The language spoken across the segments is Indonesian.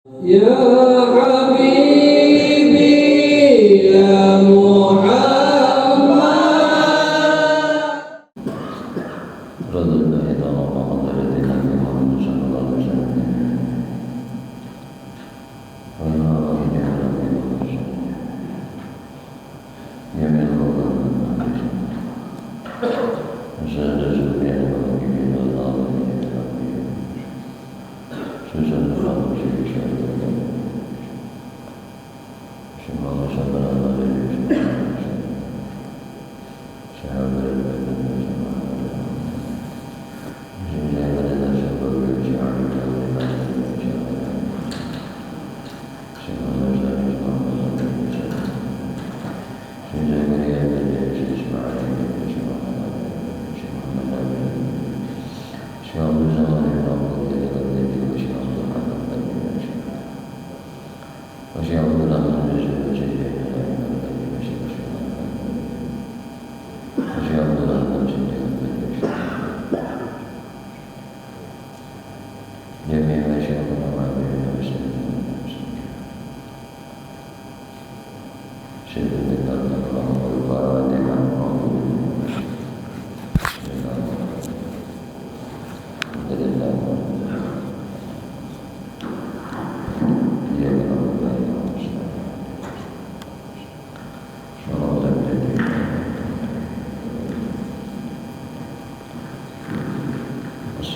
Ya Habibi ya Muhammad. Radhiallahu ta'ala anhu Nabi Muhammad sallallahu alaihi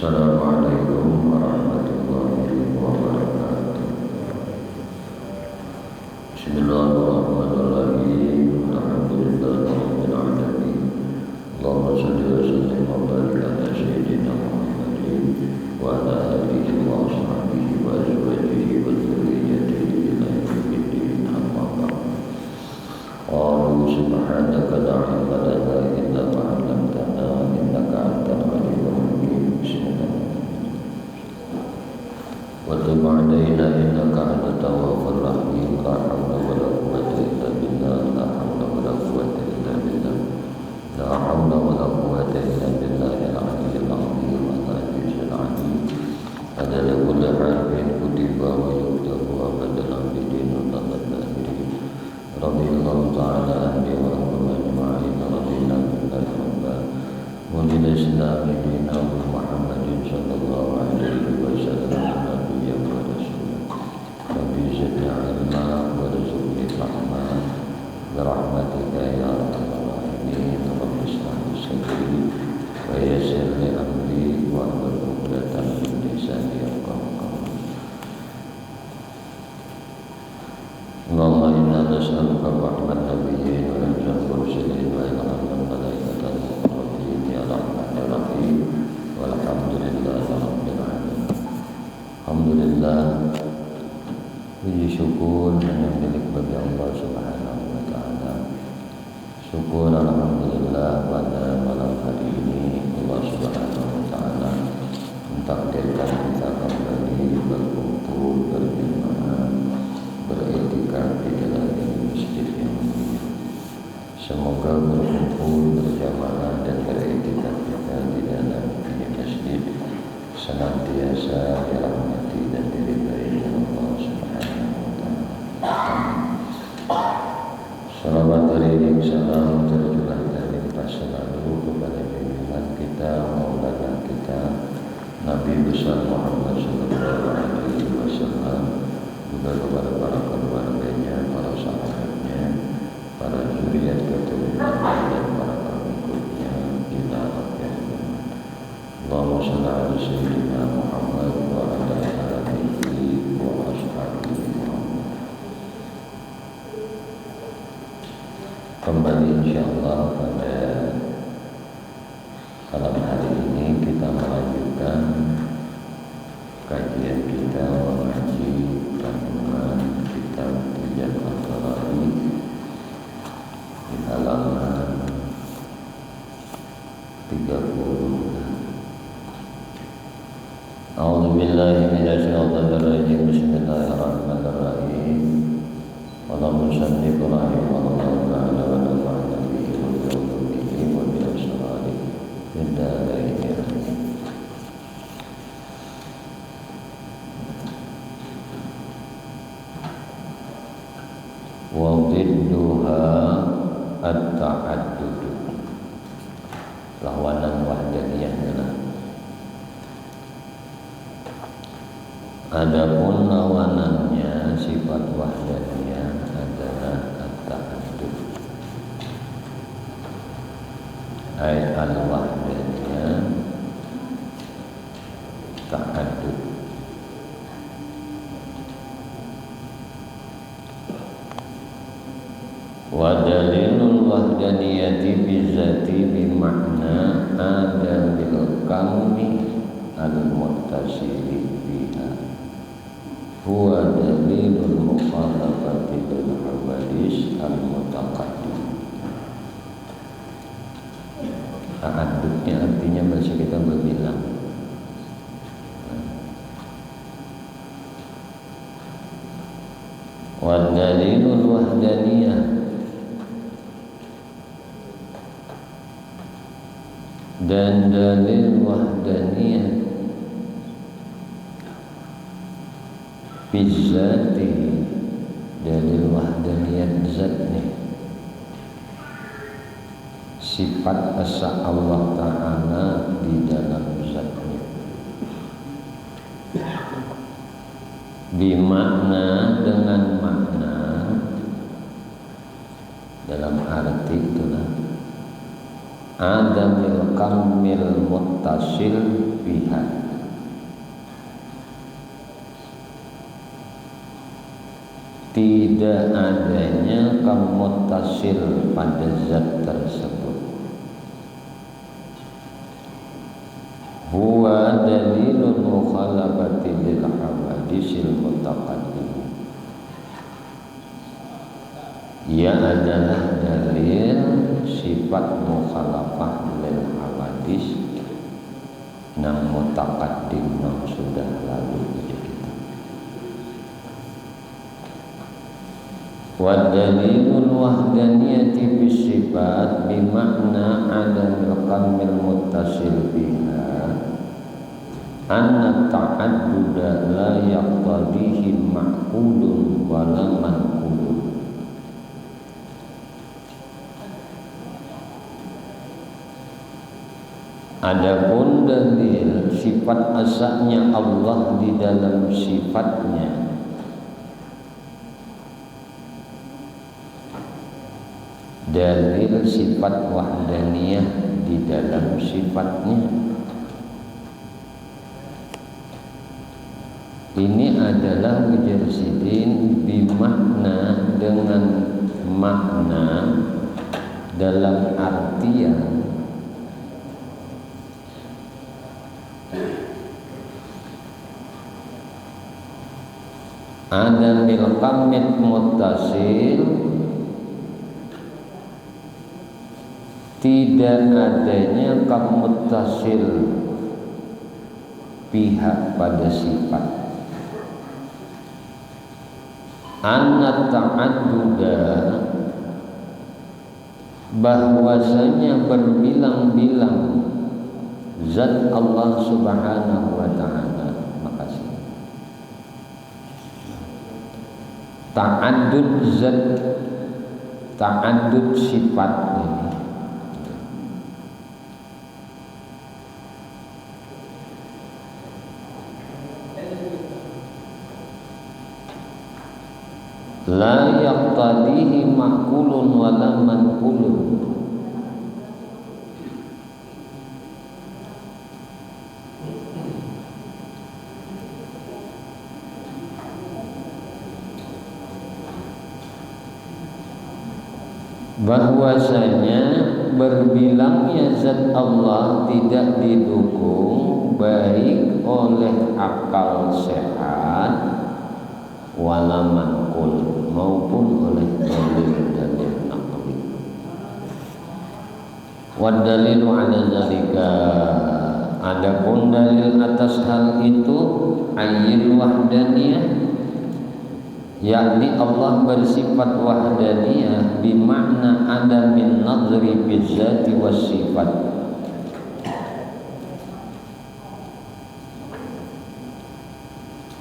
Assalamualaikum warahmatullahi wabarakatuh. Bismillahirrahmanirrahim. Alhamdulillahirabbil alamin. Allahumma shalli wa sallim wa barik ala sayyidina Muhammadin wa ala alihi wa ashabihi wa azwajihi wa dzurriyyatihi ila yaumiddin. Amma ba'd. Qalu subhanaka la ilma lana illa ma 'allamtana innaka antal alimul hakim. وتب علينا إنك أنت التواب الرحيم لا حول ولا قوة إلا بالله لا حول ولا قوة إلا بالله لا حول ولا قوة إلا بالله العلي العظيم العزيز العليم عدد كل حرف كتب ويكتب وبدل بدين الله الظاهرين رضي الله تعالى عني وعنكم أجمعين رضينا بالله ربا وبالإسلام دينا ومحمد صلى الله عليه وسلم برحمتك يا أرحم الراحمين رب اشرح لي صدري ويسر لي أمري واحلل عقدة من لساني يفقهوا قولي اللهم إنا نسألك رحمة النبيين وإرجاء المرسلين وإلهام الملائكة المقربين يا رحمن الرحيم والحمد لله رب العالمين. Alhamdulillah, puji syukur hanya milik bagi Allah Subhanahu wa taala. Syukur alhamdulillah pada malam hari ini Allah Subhanahu wa taala mentakdirkan kita kembali berkumpul berjamaah beriktikaf di dalam masjid yang mulia. Semoga berkumpul berjamaah dan beriktikaf kita di dalam ini masjid senantiasa dirahmati dan diridhai Allah Subhanahu wa taala. Salawat beriring salam tercurah dan limpah selalu kepada junjungan kita, maulana kita, Nabi besar Muhammad sallallahu alaihi wasallam, juga kepada para keluarganya, para sahabatnya, para zuriat keturunannya dan para pengikutnya ila akhir zaman. Allahumma shalli ala sayyidina Muhammad wa ala alihi wa ashabihi. Kembali insyaallah pada malam hari ini kita melanjutkan kajian kita mengaji kandungan kitab Hujan Al-Qara'i di halaman 30. A'udzu billahi minasy syaithanir rajim. Bismillahirrahmanirrahim. Allahumma shalli rahimahullah ta'ala wa nafa'na bihi wa bihi wa bi asrari fid darain. wa dhidduha at-ta'addud, lawanan wahdaniyah adalah. Adapun lawanannya sifat wahdaniyah adalah at-ta'addud, ay al-wahdaniyah ta'addud. Wa dalilul wahdaniyati bizati bima'na adamil kammi al-muttasili biha huwa dalilul mukhalafati lil hawadis al-mutaqaddim. Ta'addudnya artinya bahasa kita berbilang. Wa dalilul wahdaniyah, dan dalil wahdaniyah bizati, dalil wahdaniyah zatnya, sifat asa Allah Ta'ala di dalam zatnya, bimakna dengan makna, dalam arti itulah adamil kamil muttasil biha, tidak adanya kam muttasil pada zat tersebut. Huwa dalilul mukhalafati lil hawadisil mutaqaddim, ia adalah dalil sifat mukhalafah lil hawadis nang mutaqaddim nang sudah lalu pada kita. Wa dalilul wahdaniyati bis sifat bimakna adamil kamil muttasil biha anna ta'adduda la yaqtadihi ma'qulun wa la manqulun. Adapun dalil sifat asanya Allah di dalam sifatnya, dalil sifat wahdaniyah di dalam sifatnya, ini adalah mujarsidin bimakna, dengan makna, dalam artian adamil kamit muttasil, tidak adanya kam muttasil pihak pada sifat. Anna ta'adduda, bahwasanya berbilang-bilang zat Allah Subhanahu wa ta'ala. Makasih. Ta'addud zat, ta'addud sifat ini la yaqtadihi ma'kulun wa la manqulun, bahwasanya berbilangnya zat Allah tidak didukung baik oleh akal sehat wala manqul maupun oleh dalil-dalil naqli. Wa dalilu ala zalika, adapun dalil atas hal itu ayyil wahdaniyah, yakni Allah bersifat wahdaniyah bimakna adamin nadri bizzati was sifat,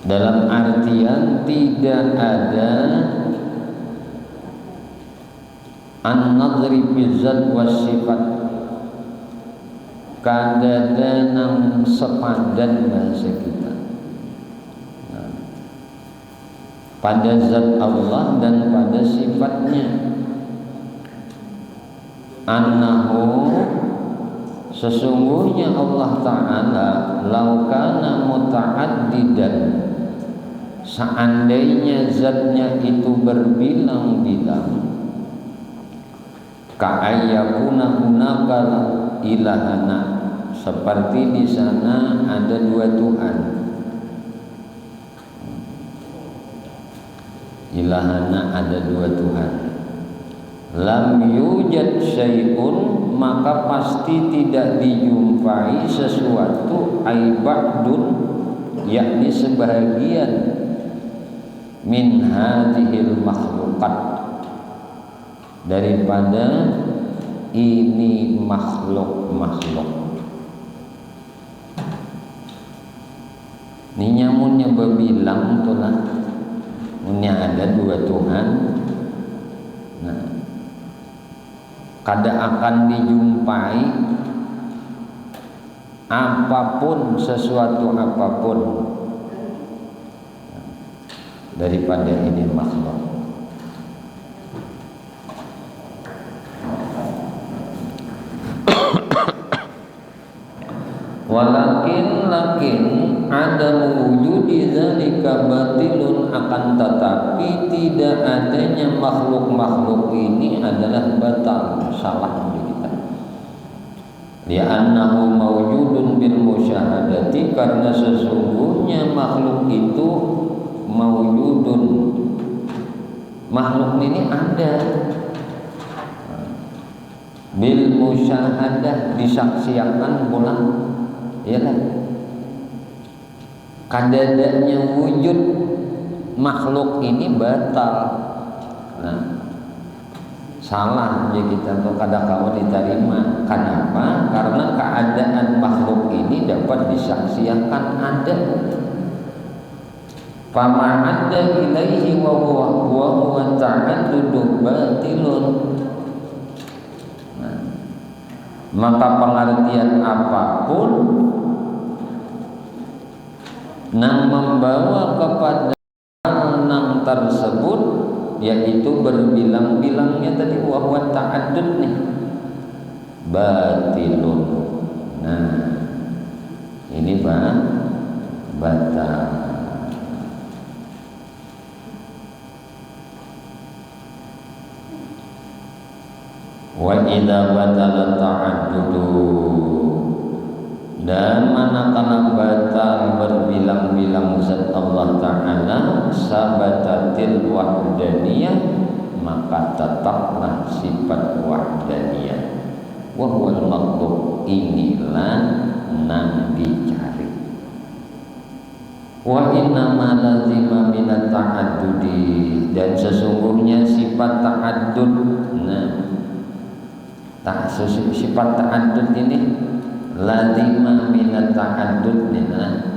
dalam artian tidak ada an-nadri bizat wasifat kadada nang sepadan bahasa kita pada zat Allah dan pada sifatnya. Annahu sesungguhnya Allah Ta'ala laukana muta'addidan seandainya zatnya itu berbilang-bilang ka'ayyakuna hunaka ilahana seperti di sana ada dua Tuhan. Ilahana ada dua Tuhan. Lam yujad syai'un maka pasti tidak dijumpai sesuatu aibadun yakni sebahagian min hadhil makhluqat daripada ini makhluk-makhluk. Ini nyamunnya berbilang itulah ini ada dua Tuhan. Nah, kada akan dijumpai apapun sesuatu apapun daripada ini makhluk. Lakin ada wujudi zalika batilun akan tetapi tidak adanya makhluk-makhluk ini adalah batal, salah bagi kita. Li'annahu mawjudun bil musyahadati karena sesungguhnya makhluk itu mawjudun. Makhluk ini ada bil musyahadah disaksikan pula, iyalah. Kadadanya wujud makhluk ini batal. Nah, salah ya kita tuh kadang-kadang diterima. Kenapa? Karena keadaan makhluk ini dapat disaksikan ada. Fama ada ilaihi wa huwa ta'addudu batilun. Nah, maka pengertian apapun nang membawa kepada hal nang tersebut yaitu berbilang-bilangnya tadi wahwa ta'addud nih batilun. Nah, ini batal. Wa idza batala ta'addudu dan manakala batal berbilang-bilang zat Allah Ta'ala sabatatil wahdaniyah maka tetaplah sifat wahdaniyah wa huwal maqlub inilah nang dicari. Wa inna ma lazima minat ta'addudi dan sesungguhnya sifat ta'addud sifat ta'addud ini lazima minat ta'addud nina.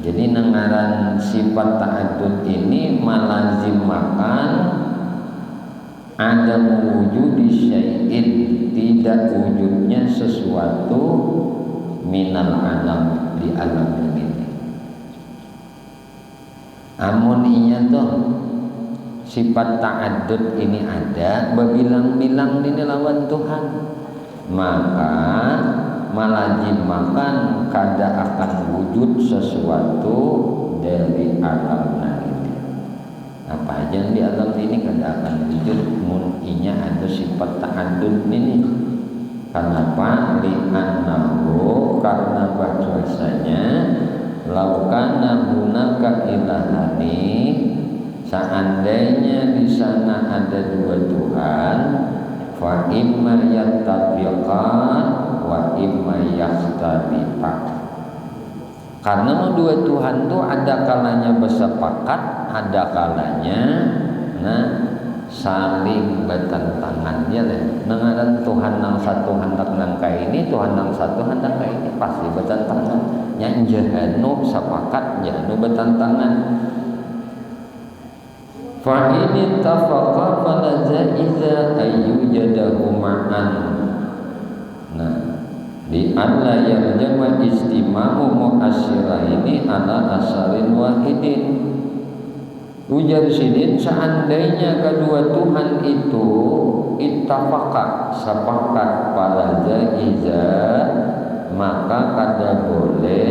Jadi nengaran sifat ta'addud ini malazimakan ada wujudi syai'in tidak wujudnya sesuatu minal alam di alam ini. Amun iya tuh sifat ta'addud ini ada berbilang-bilang ini lawan Tuhan maka malajim makan kada akan wujud sesuatu dari alam ini. Apa aja yang di alam ini kada akan wujud mun inya ada sifat ta'addud ini. Kenapa? Li'annahu karena bahwasanya laukana hunaka ilahani seandainya di sana ada dua Tuhan fa imma yattabiqan wa imma yakhtalifan. Karena dua Tuhan itu ada kalanya bersepakat, ada kalanya saling bertentangan ya lah. Nengaran Tuhan nang satu hendak nangka ini, Tuhan nang satu hendak ini pasti bertentangan. Yang jahanu sepakat, jahanu bertentangan. fa in tafaqa fala jaiza ayyujadahu ma'an. Nah, di alla yarjama istima'u mu'asyiraini ala asarin wahidin. Ujar Sidin, seandainya kedua Tuhan itu ittafaqa, sepakat pada jaiza, maka kada boleh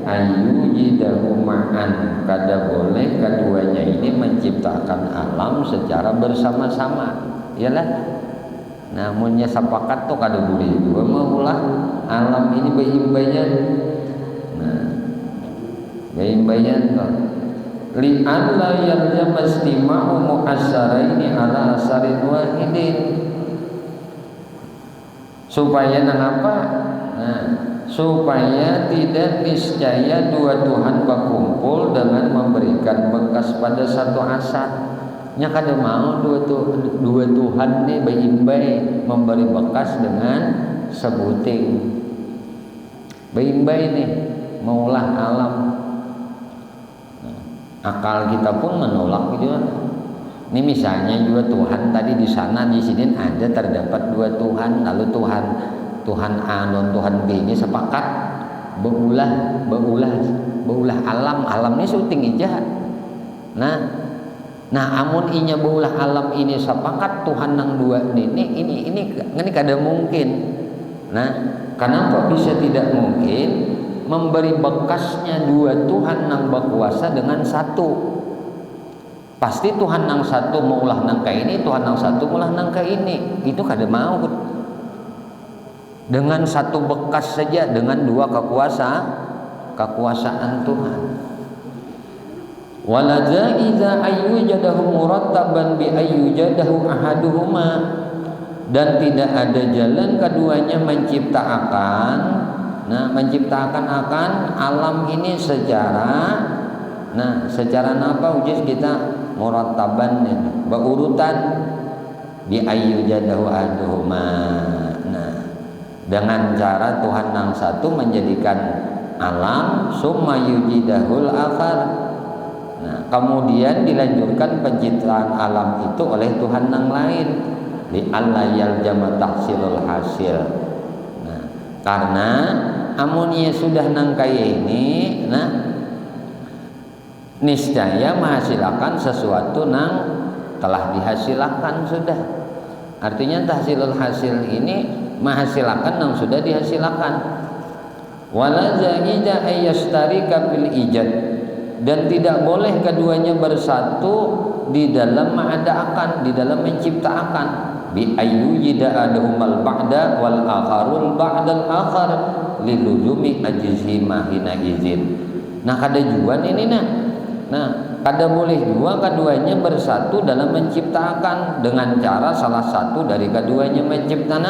ayyujidahu ma'an, kada boleh keduanya ini menciptakan alam secara bersama-sama. Iyalah. Namunnya sepakat tuh kada boleh juga maulah alam ini bayi-bayinya. Nah, bayi-bayinya tuh li'alla yalzama istima'u mu'assaraini ala asarin wahidin, supaya apa? Nah, supaya tidak niscaya dua Tuhan berkumpul dengan memberikan bekas pada satu asar. Nya kada mau dua Tuhan nih bayi-imbai memberi bekas dengan sebuting. Bayi-imbai nih maulah alam. Akal kita pun menolak gitu kan. Ini misalnya dua Tuhan tadi di sana di sini ada terdapat dua Tuhan, lalu Tuhan A dan Tuhan B ini sepakat berulah alam ini syuting aja. Nah amun inya berulah alam ini sepakat Tuhan nang dua ini kada mungkin. Nah, kenapa bisa tidak mungkin? Memberi bekasnya dua Tuhan nang berkuasa dengan satu. Pasti Tuhan nang satu maulah nangka ini, Tuhan nang satu maulah nangka ini. Itu kada mau. Dengan satu bekas saja, dengan dua kekuasaan Tuhan. Wala jaiza ayyujadahu murattaban bi ayyujadahu ahaduhuma, dan tidak ada jalan keduanya menciptakan alam ini secara apa ujiz kita murattaban berurutan bi ayyujadahu ahaduhuma. Nah, dengan cara Tuhan yang satu menjadikan alam summa yujidahul akhar. Nah, kemudian dilanjutkan penciptaan alam itu oleh Tuhan yang lain li alla yaljama tahsilul hasil. Nah, karena amunnya sudah nangkai ini, nah niscaya menghasilkan sesuatu nang telah dihasilkan sudah. Artinya tahsilul hasil ini menghasilkan yang sudah dihasilkan. Wala jaiza ayyastarika fil ijad, dan tidak boleh keduanya bersatu di dalam mengadakan, di dalam menciptakan. Bi ayyujida adumal ba'da wal akharul ba'dal akhar liluzumi ajzi mahina izin. Nah kada juga ini nah kada boleh juga keduanya bersatu dalam menciptakan dengan cara salah satu dari keduanya menciptakan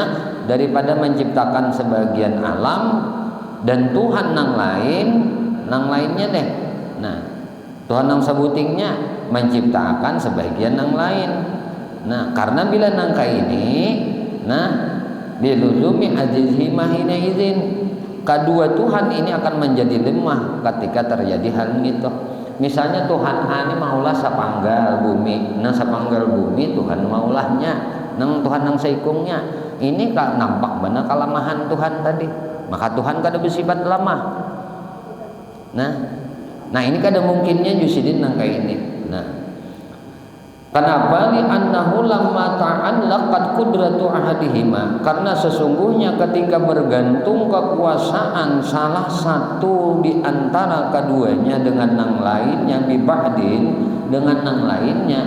daripada menciptakan sebagian alam dan Tuhan nang lainnya deh. Nah, Tuhan nang sebutingnya menciptakan sebagian nang lain. Nah, karena bila nangka ini, nah diluzumi ajizhi mahina izin, kedua Tuhan ini akan menjadi lemah ketika terjadi hal itu. Misalnya Tuhan A ini maulah sapanggal bumi, nah sapanggal bumi Tuhan maulahnya, nang Tuhan nang seikungnya. Ini kak nampak benar kelemahan Tuhan tadi, maka Tuhan kada bersifat lemah. Nah ini kada mungkinnya jusidin nang kayak ini. Nah, kenapa? Li annahu lamma ta'allaqat qudratu ahadihima, karena sesungguhnya ketika bergantung kekuasaan salah satu di antara keduanya dengan nang lainnya bi ba'din dengan nang lainnya,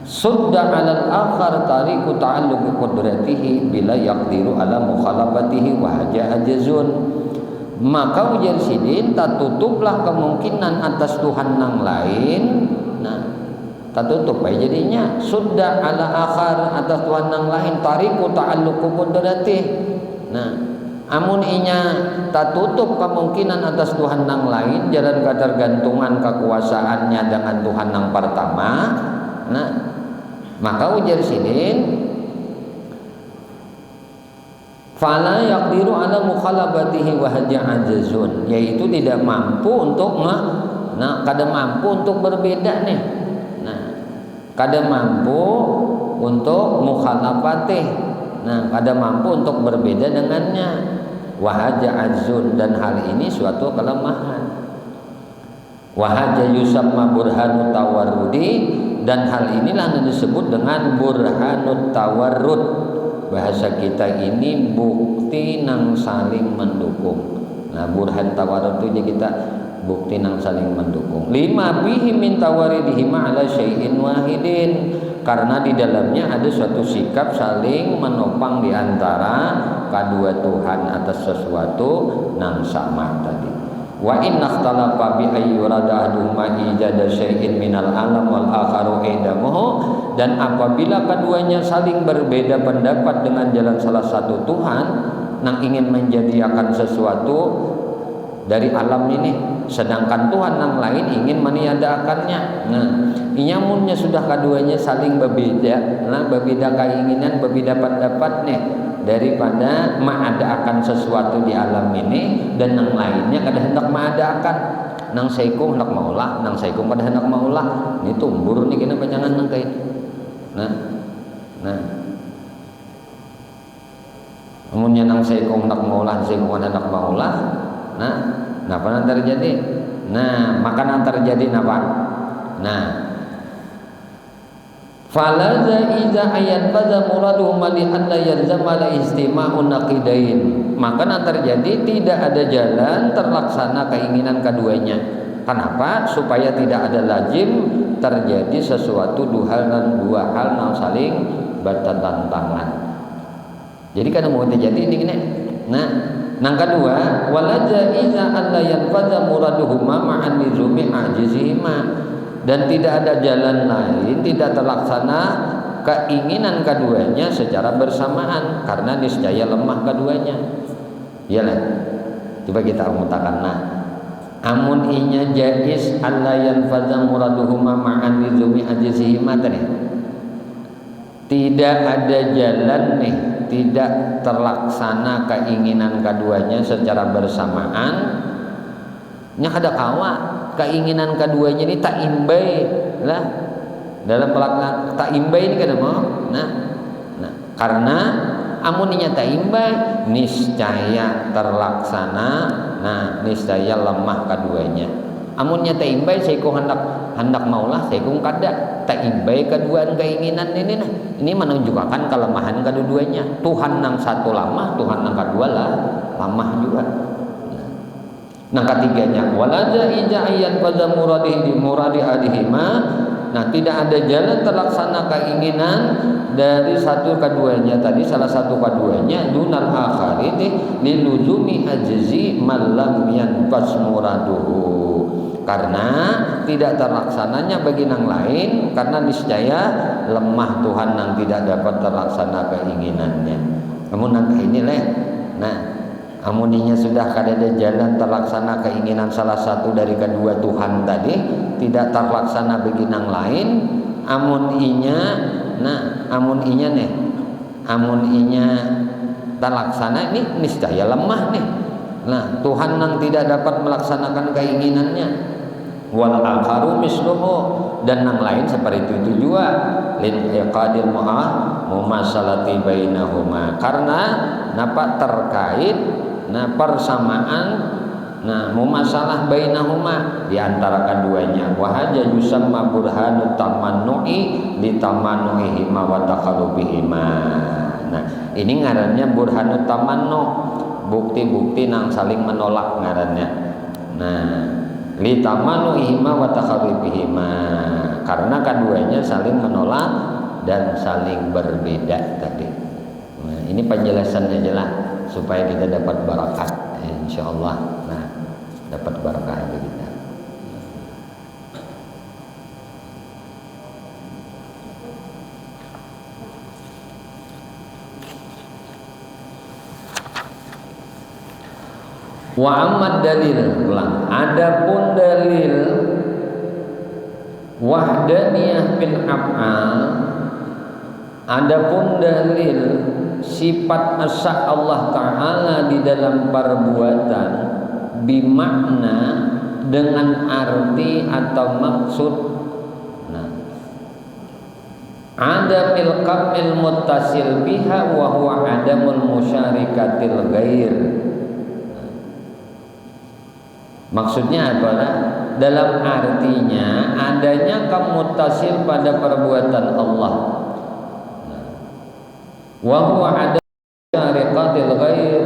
sudda 'alal akhar tariqu ta'alluqi qudratihi bila yaqdiru ala mukhalafatihi wa ajazun. Maka ujar Sidin, tertutuplah kemungkinan atas Tuhan nang lain. Nah, tertutup aja jadinya sudah ala akhar atas Tuhan nang lain tariqu ta'alluqu qudratihi. Nah, amun inya tertutup kemungkinan atas Tuhan nang lain jalan ketergantungan kekuasaannya dengan Tuhan nang pertama. Nah, maka ujar Sidin fala yaqdiru ala mukhalabatihi wa ajazun, yaitu tidak mampu untuk kada mampu untuk berbeda nih. Nah, kada mampu untuk mukhalafatih. Nah, kada mampu untuk berbeda dengannya. Wahaja azun, dan hal ini suatu kelemahan. Wahaja yusamma burhanut tawarrudi, dan hal inilah yang disebut dengan burhanut tawarrud. Bahasa kita ini bukti nang saling mendukung. Nah, burhan tawarrud itu kita bukti nang saling mendukung. Lima bihi min tawaridihima ala syai'in wahidin, karena di dalamnya ada suatu sikap saling menopang di antara kedua Tuhan atas sesuatu nang sama tadi. Wa inna ikhtalafa bi ayyurada aduhuma ijada syai'in minal alam wal akharu idamuhu, dan apabila keduanya saling berbeda pendapat dengan jalan salah satu Tuhan nang ingin menjadikan sesuatu dari alam ini, sedangkan Tuhan yang lain ingin meniadakannya. Nah, inyamunnya sudah keduanya saling berbeda, nah berbeda keinginan, berbeda pendapat nih, daripada mengadakan sesuatu di alam ini, dan yang lainnya kada hendak mengadakan. Nang saiku hendak maulah, nang saiku kada hendak maulah. Ini tumbur nih kena panjangan nang kain. Nah. Amunnya nang saiku hendak maulah, saiku kada hendak maulah. Nah, napa yang terjadi? Nah, maka yang terjadi napa? Nah, falaza iza ayat pada muraduhum li anna yalzama la istima'un naqidain, maka yang terjadi tidak ada jalan terlaksana keinginan keduanya. Kenapa? Supaya tidak ada lazim terjadi sesuatu dua hal yang saling bertentangan. Jadi kan mau terjadi ini gini. Nah, yang kedua, walaja iza alla yanfadha muraduhuma ma'an nizumi ajizihima, dan tidak ada jalan lain, tidak terlaksana keinginan keduanya secara bersamaan karena niscaya lemah keduanya. Iyalah. Coba kita mutakan. Nah, amun inya jaiz alla yanfadha muraduhuma ma'an nizumi ajizihima tadi. Tidak ada jalan nih, tidak terlaksana keinginan keduanya secara bersamaan. Nya kada kawa keinginan keduanya ini tak imbai lah dalam pelaksanaan tak imbai ini kada mau. Nah, karena amuninya tak imbai niscaya terlaksana. Nah, niscaya lemah keduanya. Amunnya tak imbai saiku hendak maulah, saiku kada tak imbai keduaan keinginan ini. Nah, ini menunjukkan kelemahan kedua-duanya. Tuhan yang satu lemah, Tuhan yang kedua lah lemah juga. Nah, ketiganya walaja ija ayyan pada muradi adihima. Nah, tidak ada jalan terlaksana keinginan dari satu keduanya tadi, salah satu keduanya dunal akhari liluzumi ajzi man lam yanfas muraduhu, karena tidak terlaksananya bagi yang lain karena niscaya lemah Tuhan yang tidak dapat terlaksana keinginannya. Namun nang ini leh. Nah, amuninya sudah kada ada jalan terlaksana keinginan salah satu dari kedua Tuhan tadi, tidak terlaksana bagi yang lain. Amun inya terlaksana ini niscaya lemah nih. Nah, Tuhan yang tidak dapat melaksanakan keinginannya. Wal akharu misluhu, dan yang lain seperti itu juga lin iqadil mumasalati bainahuma, karena napa terkait persamaan mumasalah bainahuma di antara keduanya. Wa haja yusamma burhanut tamannu'i li tamannu'ihima wa takhalubihima. Nah, ini ngarannya burhanut tamannu, bukti-bukti nang saling menolak ngarannya. Nah, li tamannu'ihima wa takhalubihima, karena keduanya saling menolak dan saling berbeda tadi. Nah, ini penjelasannya jelas supaya kita dapat barakat, insyaallah. Nah, dapat barakah bagi kita. Wa ammad dalil ulang. Adapun dalil wahdaniyah fil af'al, adapun dalil sifat asa Allah Ta'ala di dalam perbuatan bimakna dengan arti atau maksud. Nah, adamil kamil muttasil biha wa huwa adamul musyarikatil ghair. Maksudnya adalah dalam artinya adanya kamuttasil pada perbuatan Allah, wa huwa adamul musyarikatil ghair,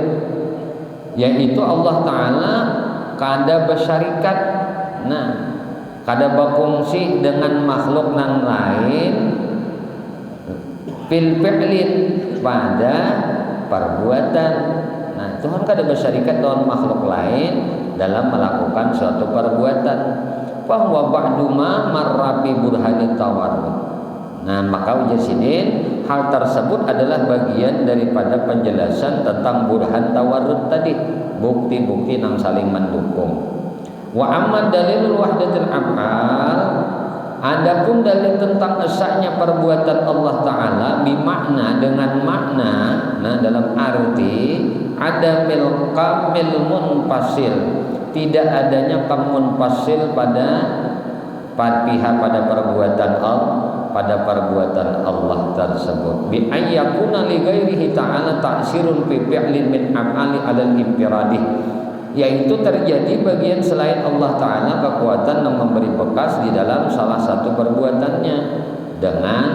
yaitu Allah Ta'ala kada bersyarikat, kada berfungsi dengan makhluk yang lain fil fi'lin pada perbuatan. Tuhan kada bersyarikat dengan makhluk lain dalam melakukan suatu perbuatan. Fa huwa ba'du ma marra bi burhanit tawarrud. Maka ujar sidin, hal tersebut adalah bagian daripada penjelasan tentang burhan tawarrud tadi, bukti-bukti yang saling mendukung. Wa amma dalilul wahdatil af'al, adapun dalil tentang esanya perbuatan Allah Ta'ala bimakna dengan makna, dalam arti adamil kamil munfasil, tidak adanya kamunfasil pada pihak pada perbuatan Allah tersebut, bi ayyakuna li ghairihi ta'ala ta'sirun fi fi'lin min af'ali 'alal infiradi, yaitu terjadi bagian selain Allah Ta'ala kekuatan yang memberi bekas di dalam salah satu perbuatannya dengan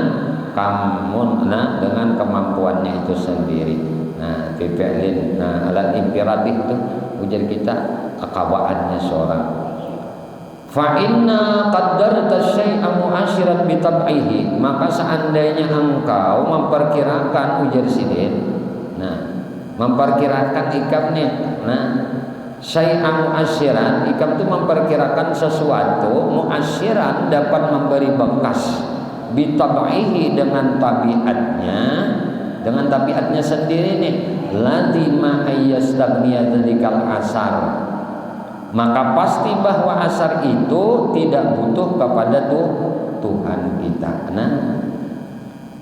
dengan kemampuannya itu sendiri. Fi fi'lin alal infiradi itu ujar kita kekawaannya seorang. Fa inna qaddarta syai'a mu'asyiran bi tab'ihi, maka seandainya engkau memperkirakan ujar sidin, memperkirakan ikam nih, syai'a mu'asyiran, ikam itu memperkirakan sesuatu, mu'asyiran dapat memberi bekas, bi tab'ihi dengan tabiatnya sendiri nih, lazima ayyastagniya dzalikal asar, maka pasti bahwa asar itu tidak butuh kepada Tuhan kita.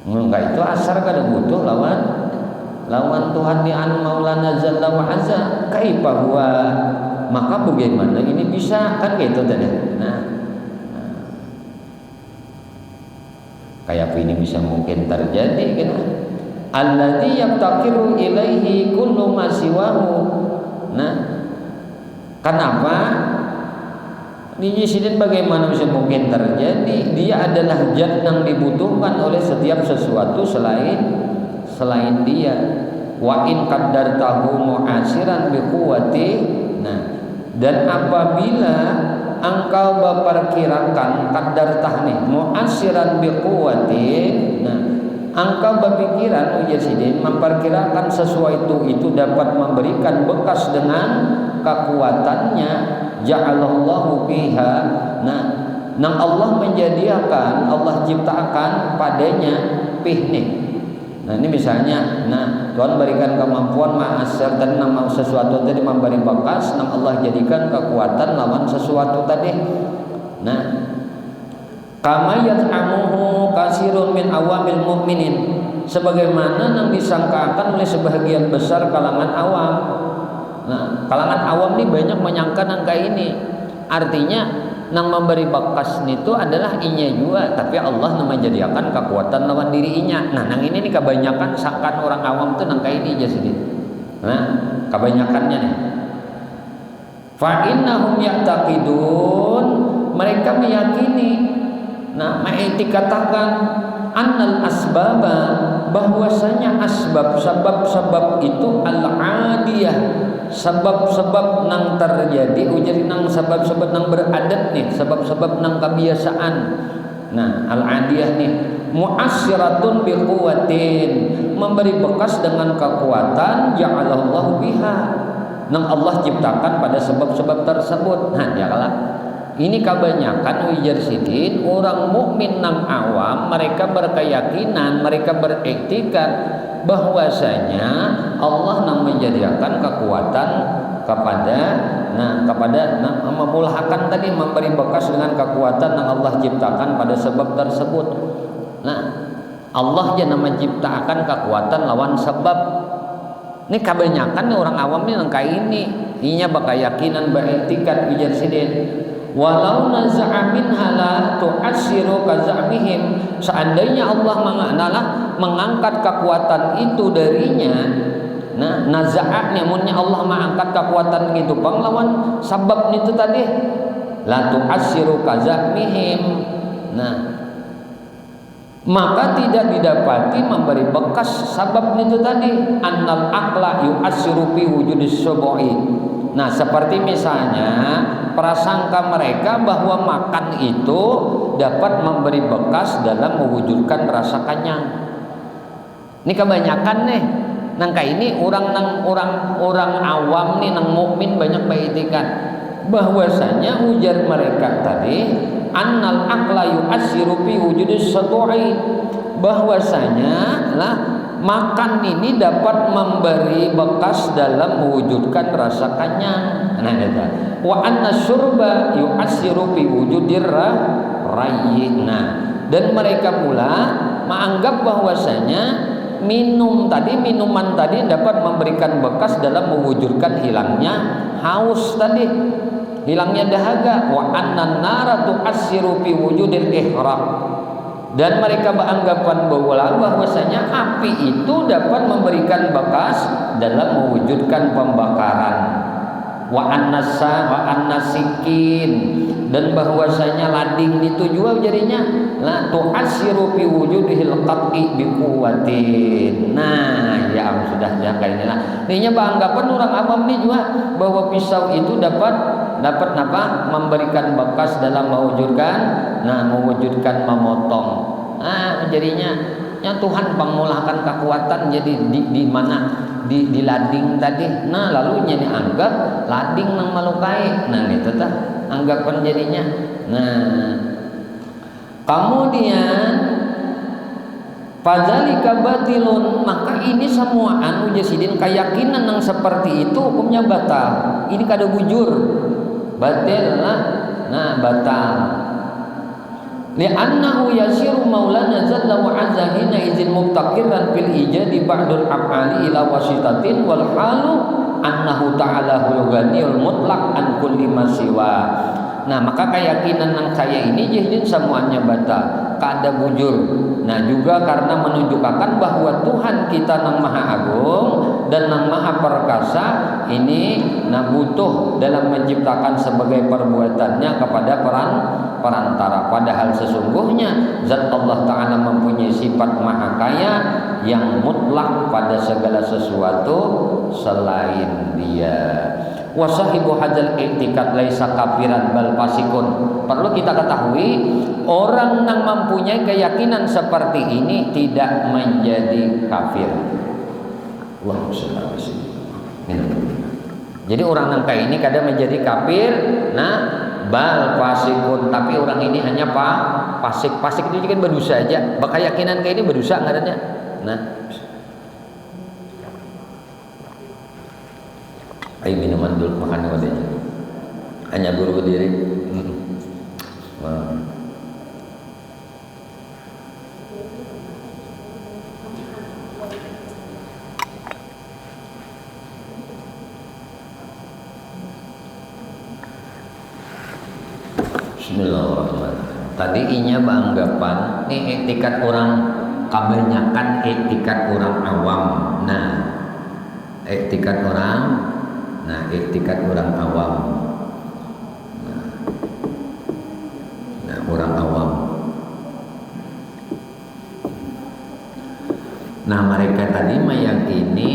Enggak, itu asar kada butuh lawan Tuhan di an Maulana Jalla wa Azza. Kaifa huwa, maka bagaimana ini bisa, kan gitu tadi. Kayak ini bisa mungkin terjadi gitu. Alladzi yaftaqiru ilaihi kullu ma siwahu. Kenapa? Di sini bagaimana bisa mungkin terjadi? Dia adalah zat yang dibutuhkan oleh setiap sesuatu selain dia. Wa in qaddartahu mu'asiran bi quwwati. Dan apabila engkau memperkirakan qaddartah nih mu'asiran bi quwwati, engkau berpikiran ujar sidin memperkirakan sesuatu itu dapat memberikan bekas dengan kekuatannya, ja'alallahu biha, nang Allah menjadikan, Allah ciptakan padanya nih. Ini misalnya, Tuhan berikan kemampuan ma'asar dan nama sesuatu tadi memberi bekas, nang Allah jadikan kekuatan lawan sesuatu tadi. Kama yat'amuhu kasirun min awamil mu'minin, sebagaimana yang disangkakan oleh sebagian besar kalangan awam. Kalangan awam ini banyak menyangka angka ini. Artinya nang memberi bekas itu adalah inya juga, tapi Allah yang menjadikan kekuatan lawan diri inya. Nang ini nih kebanyakan sangkaan orang awam tuh nangka ini aja sedikit. Kebanyakannya nih. Fa innahum ya'taqidun, mereka meyakini, mengiktikatakan annal asbaba, bahwasanya sebab itu al-adiyah, sebab-sebab nang terjadi ujar nang sebab-sebab nang beradat nih, sebab-sebab nang kebiasaan. Al-adiyah nih mu'asyiratun bi quwwatin, memberi bekas dengan kekuatan, ja'alallahu biha, nang Allah ciptakan pada sebab-sebab tersebut. Ini kebanyakan ujar sidin orang mukmin nang awam, mereka berkeyakinan, mereka beriktikad bahwasanya Allah nang menjadikan kekuatan kepada memulhakan tadi, memberi bekas dengan kekuatan yang Allah ciptakan pada sebab tersebut. Allah yang menciptakan kekuatan lawan sebab. Ini kebanyakan orang awam ini nangka ini, inya berkeyakinan beriktikad ujar sidin. walau naza'a minha la tu'assiru kazamihim, seandainya Allah mengangkat kekuatan itu darinya, nah naza'nya munnya Allah mengangkat kekuatan itu panglawan sabab itu tadi, la tu'assiru kazamihim, nah maka tidak didapati memberi bekas sabab itu tadi, annal aqla yu'assiru fi wujudis syubu'i. Nah seperti misalnya prasangka mereka bahwa makan itu dapat memberi bekas dalam mewujudkan rasa kenyang. Ini kebanyakan nih nangka ini orang awam nih nang mukmin banyak baitikan bahwasanya ujar mereka tadi annal aqla yu'assiru fi wujudis syubu'i, bahwasanya lah makan ini dapat memberi bekas dalam mewujudkan rasa kenyang. Nah, wa anna syurba yu'assiru fi wujudir rayyi. Nah, dan mereka pula menganggap bahwasanya minuman tadi dapat memberikan bekas dalam mewujudkan hilangnya haus tadi, hilangnya dahaga. Wa anna nara tu'assiru fi wujudil ihraq, dan mereka beranggapan bahwasanya api itu dapat memberikan bekas dalam mewujudkan pembakaran. Wa annasikin, dan bahwasanya lading itu juga jadinya la tu'assiru fi wujudihil qat'i bi quwwatin. Nah, ya sudah jaga inilah. Ininya beranggapan orang awam ini juga bahwa pisau itu dapat apa? Memberikan bekas dalam mewujudkan memotong. Nah, jadinya ya Tuhan pengmulahkan kekuatan jadi di mana di lading tadi. Nah, lalu jadi anggap lading nang melukai. Nah, itu tah anggapan jadinya. Nah, kemudian fadzalika batilun, maka ini semua anu jasidin keyakinan yang seperti itu hukumnya batal. Ini kada bujur. Batil lah, nah batal. Li'annahu yasiru maulana jalla wa azza hina izin mubtaqiran fil ijadi ba'dul af'ali ila wasitatin wal halu annahu ta'ala hul ghaniyul mutlaq an kulli ma siwa. Nah, maka keyakinan yang saya ini jahilin semuanya batal, kada bujur. Nah, juga karena menunjukkan bahwa Tuhan kita nang maha agung dan nang maha perkasa ini nah butuh dalam menciptakan sebagai perbuatannya kepada perantara, padahal sesungguhnya zat Allah Ta'ala mempunyai sifat maha kaya yang mutlak pada segala sesuatu selain dia. Wa sahibu hadzal i'tiqad laisa kafiran bal fasikun. Perlu kita ketahui, orang yang mempunyai keyakinan seperti ini tidak menjadi kafir. Allahumma shalli ala sayyidina. Jadi orang yang kayak ini kadang menjadi kafir, nah bal fasikun, tapi orang ini hanya fasik itu kan berdosa aja. Keyakinan kayak ini berdosa ngarannya. Nah, ayo minuman dulu, makan wadahnya. Hanya buru berdiri. Bismillahirrahmanirrahim. Tadi inya beranggapan ini etikat orang kebanyakan etikat orang awam. Nah, etikat orang awam. Nah, orang awam. Nah, mereka tadi meyakini,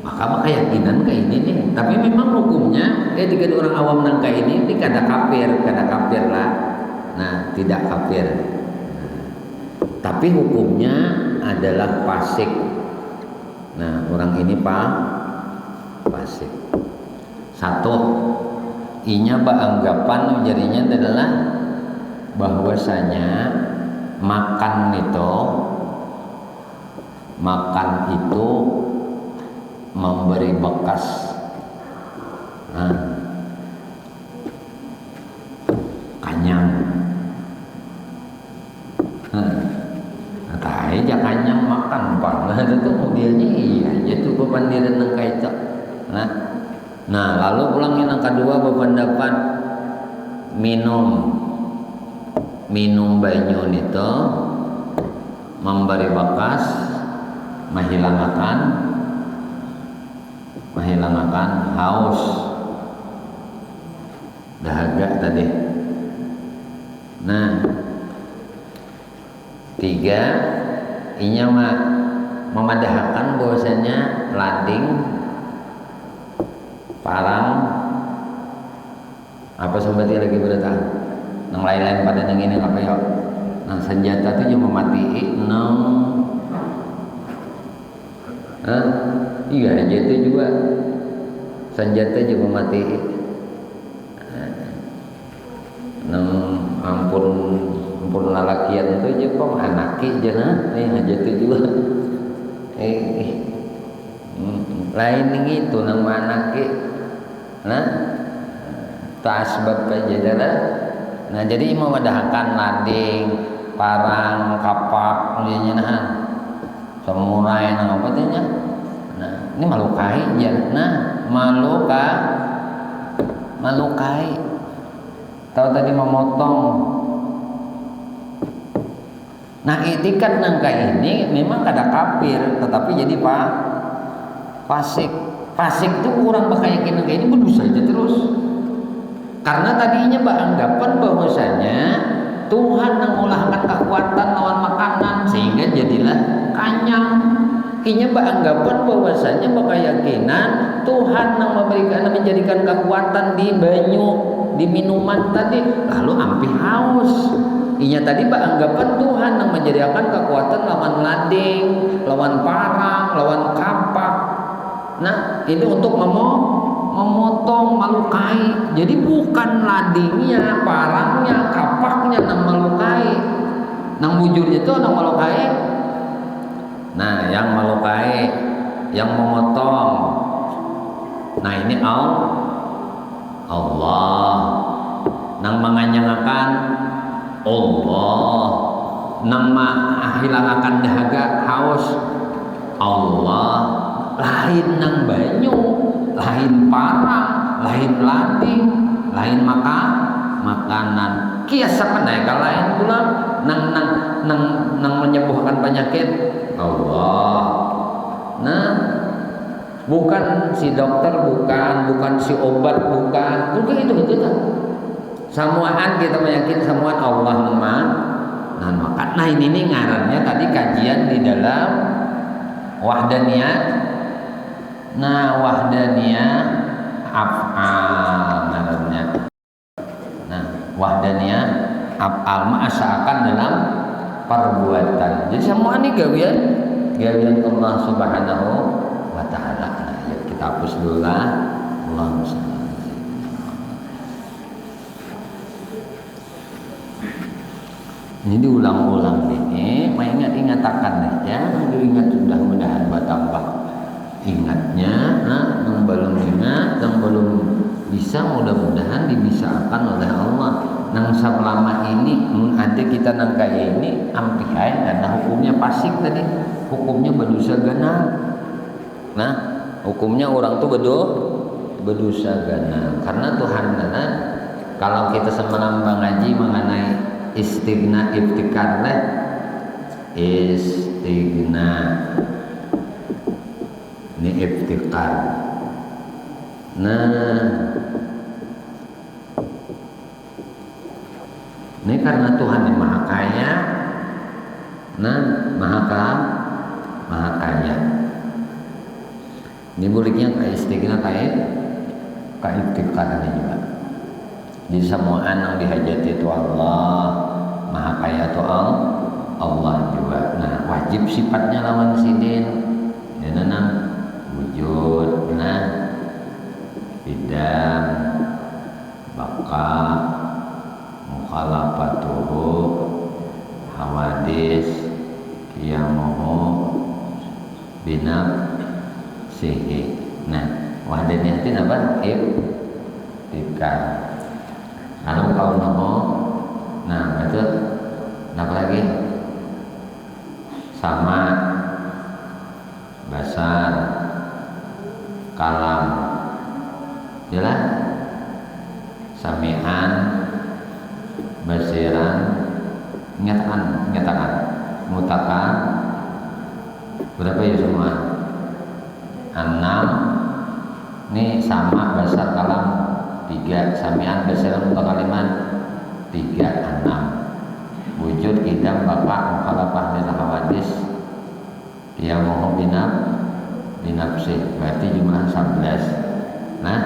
maka keyakinan kayak ini nih. Tapi memang hukumnya etikat orang awam nang kayak ini kada kafir lah. Nah, tidak kafir. Tapi hukumnya adalah fasik. Nah, orang ini fasik. Satu, inya beranggapan jadinya adalah bahwasanya makan itu memberi bekas. Kanyang. Tahe ja kanyang makan pala itu kemudiannya iya itu bepandiran nang kaitak. Nah, lalu pulangin yang kedua berpendapat minum banyu itu memberi bekas menghilangkan haus dahaga tadi. Nah, 3 inya memadahkan bahwasanya lading parang apa seperti lagi bertahan nang lain-lain pada nang ini apa ya nang senjata itu juga memati nang iya senjata juga mati nang ampun lalakian itu aja kok anaki jangan senjata juga lain gitu nang anaki tasbab aja dah. Nah jadi memadahkan lading parang kapak nah samurai nah apa tanya nah ini malukai ya nah malukai tahu tadi memotong. Nah itikat nangka ini memang kada kafir tetapi jadi fasik itu kurang bakal yakin nangka ini berdosa aja terus karena tadinya beranggapan bahwasanya Tuhan mengolahkan kekuatan lawan makanan sehingga jadilah kanyang. Inya beranggapan bahwasanya keyakinan Tuhan yang menjadikan kekuatan di banyu, di minuman tadi, lalu ampi haus. Inya tadi beranggapan Tuhan yang menjadikan kekuatan lawan lading, lawan parang, lawan kapak. Nah, itu untuk memotong melukai. Jadi bukan ladingnya, parangnya, kapaknya yang melukai. Nang bujurnya itu nang melukai. Nah, yang melukai, yang memotong. Nah, ini Allah. Nang menganyangakan Allah. Nang menghilangkan dahaga haus Allah. Lain nang banyu, lain parang, lain lading, lain makanan. Kiasakan kalau lain pula nang menyembuhkan penyakit Allah. Nah, bukan si dokter, bukan si obat, bukan itu kan. Samuaan kita meyakin samuan Allah nah ini ngarannya tadi kajian di dalam wahdaniyah. Nah, wahdaniyah af'al ngarannya. Nah, wahdaniyah af'al asalkan dalam perbuatan. Jadi semua ini gawian Allah Subhanahu wa taala. Nah, ya kita hapus dulu lah. Allahumma shalli. Ini diulang-ulang ini, ingat-ingatakan ya, diingat sudah mudahan bertambah ingatnya, yang belum ingat, yang belum bisa mudah-mudahan dibisakan oleh Allah. Nang selama ini ada kita nang kaya ini ampihai karena hukumnya pasik tadi, hukumnya berdosa ganal. Nah, hukumnya orang tuh berdosa ganal karena Tuhan kalau kita semalam ngaji mengenai istighna iftikar istighna ini iftikar. Nah, ini karena Tuhan yang maha kaya. Nah, maha kaya. Ini buliknya kayak istighna kayak iftikar ini juga. Di semua yang dihajati itu Allah, maha kaya itu Allah juga. Nah, wajib sifatnya lawan sidin. Ya nana wujud, bidam, baka, mukhalafatuhu, hawadis, kiamuhu, binab, sihi. Nah, wahdaniyah itu apa? Iftikar. Kalau kau nomo, nah itu apa lagi? Sama, basar, kalam, jelas, sami'an, basiran nyatakan mutaka berapa ya semua 6 ini sama basar kalam 3 samian basiran mutakaliman 3 6 wujud idam bapak mukhalafah lil hawadis ya mohon binafsi berarti jumlah 11 nah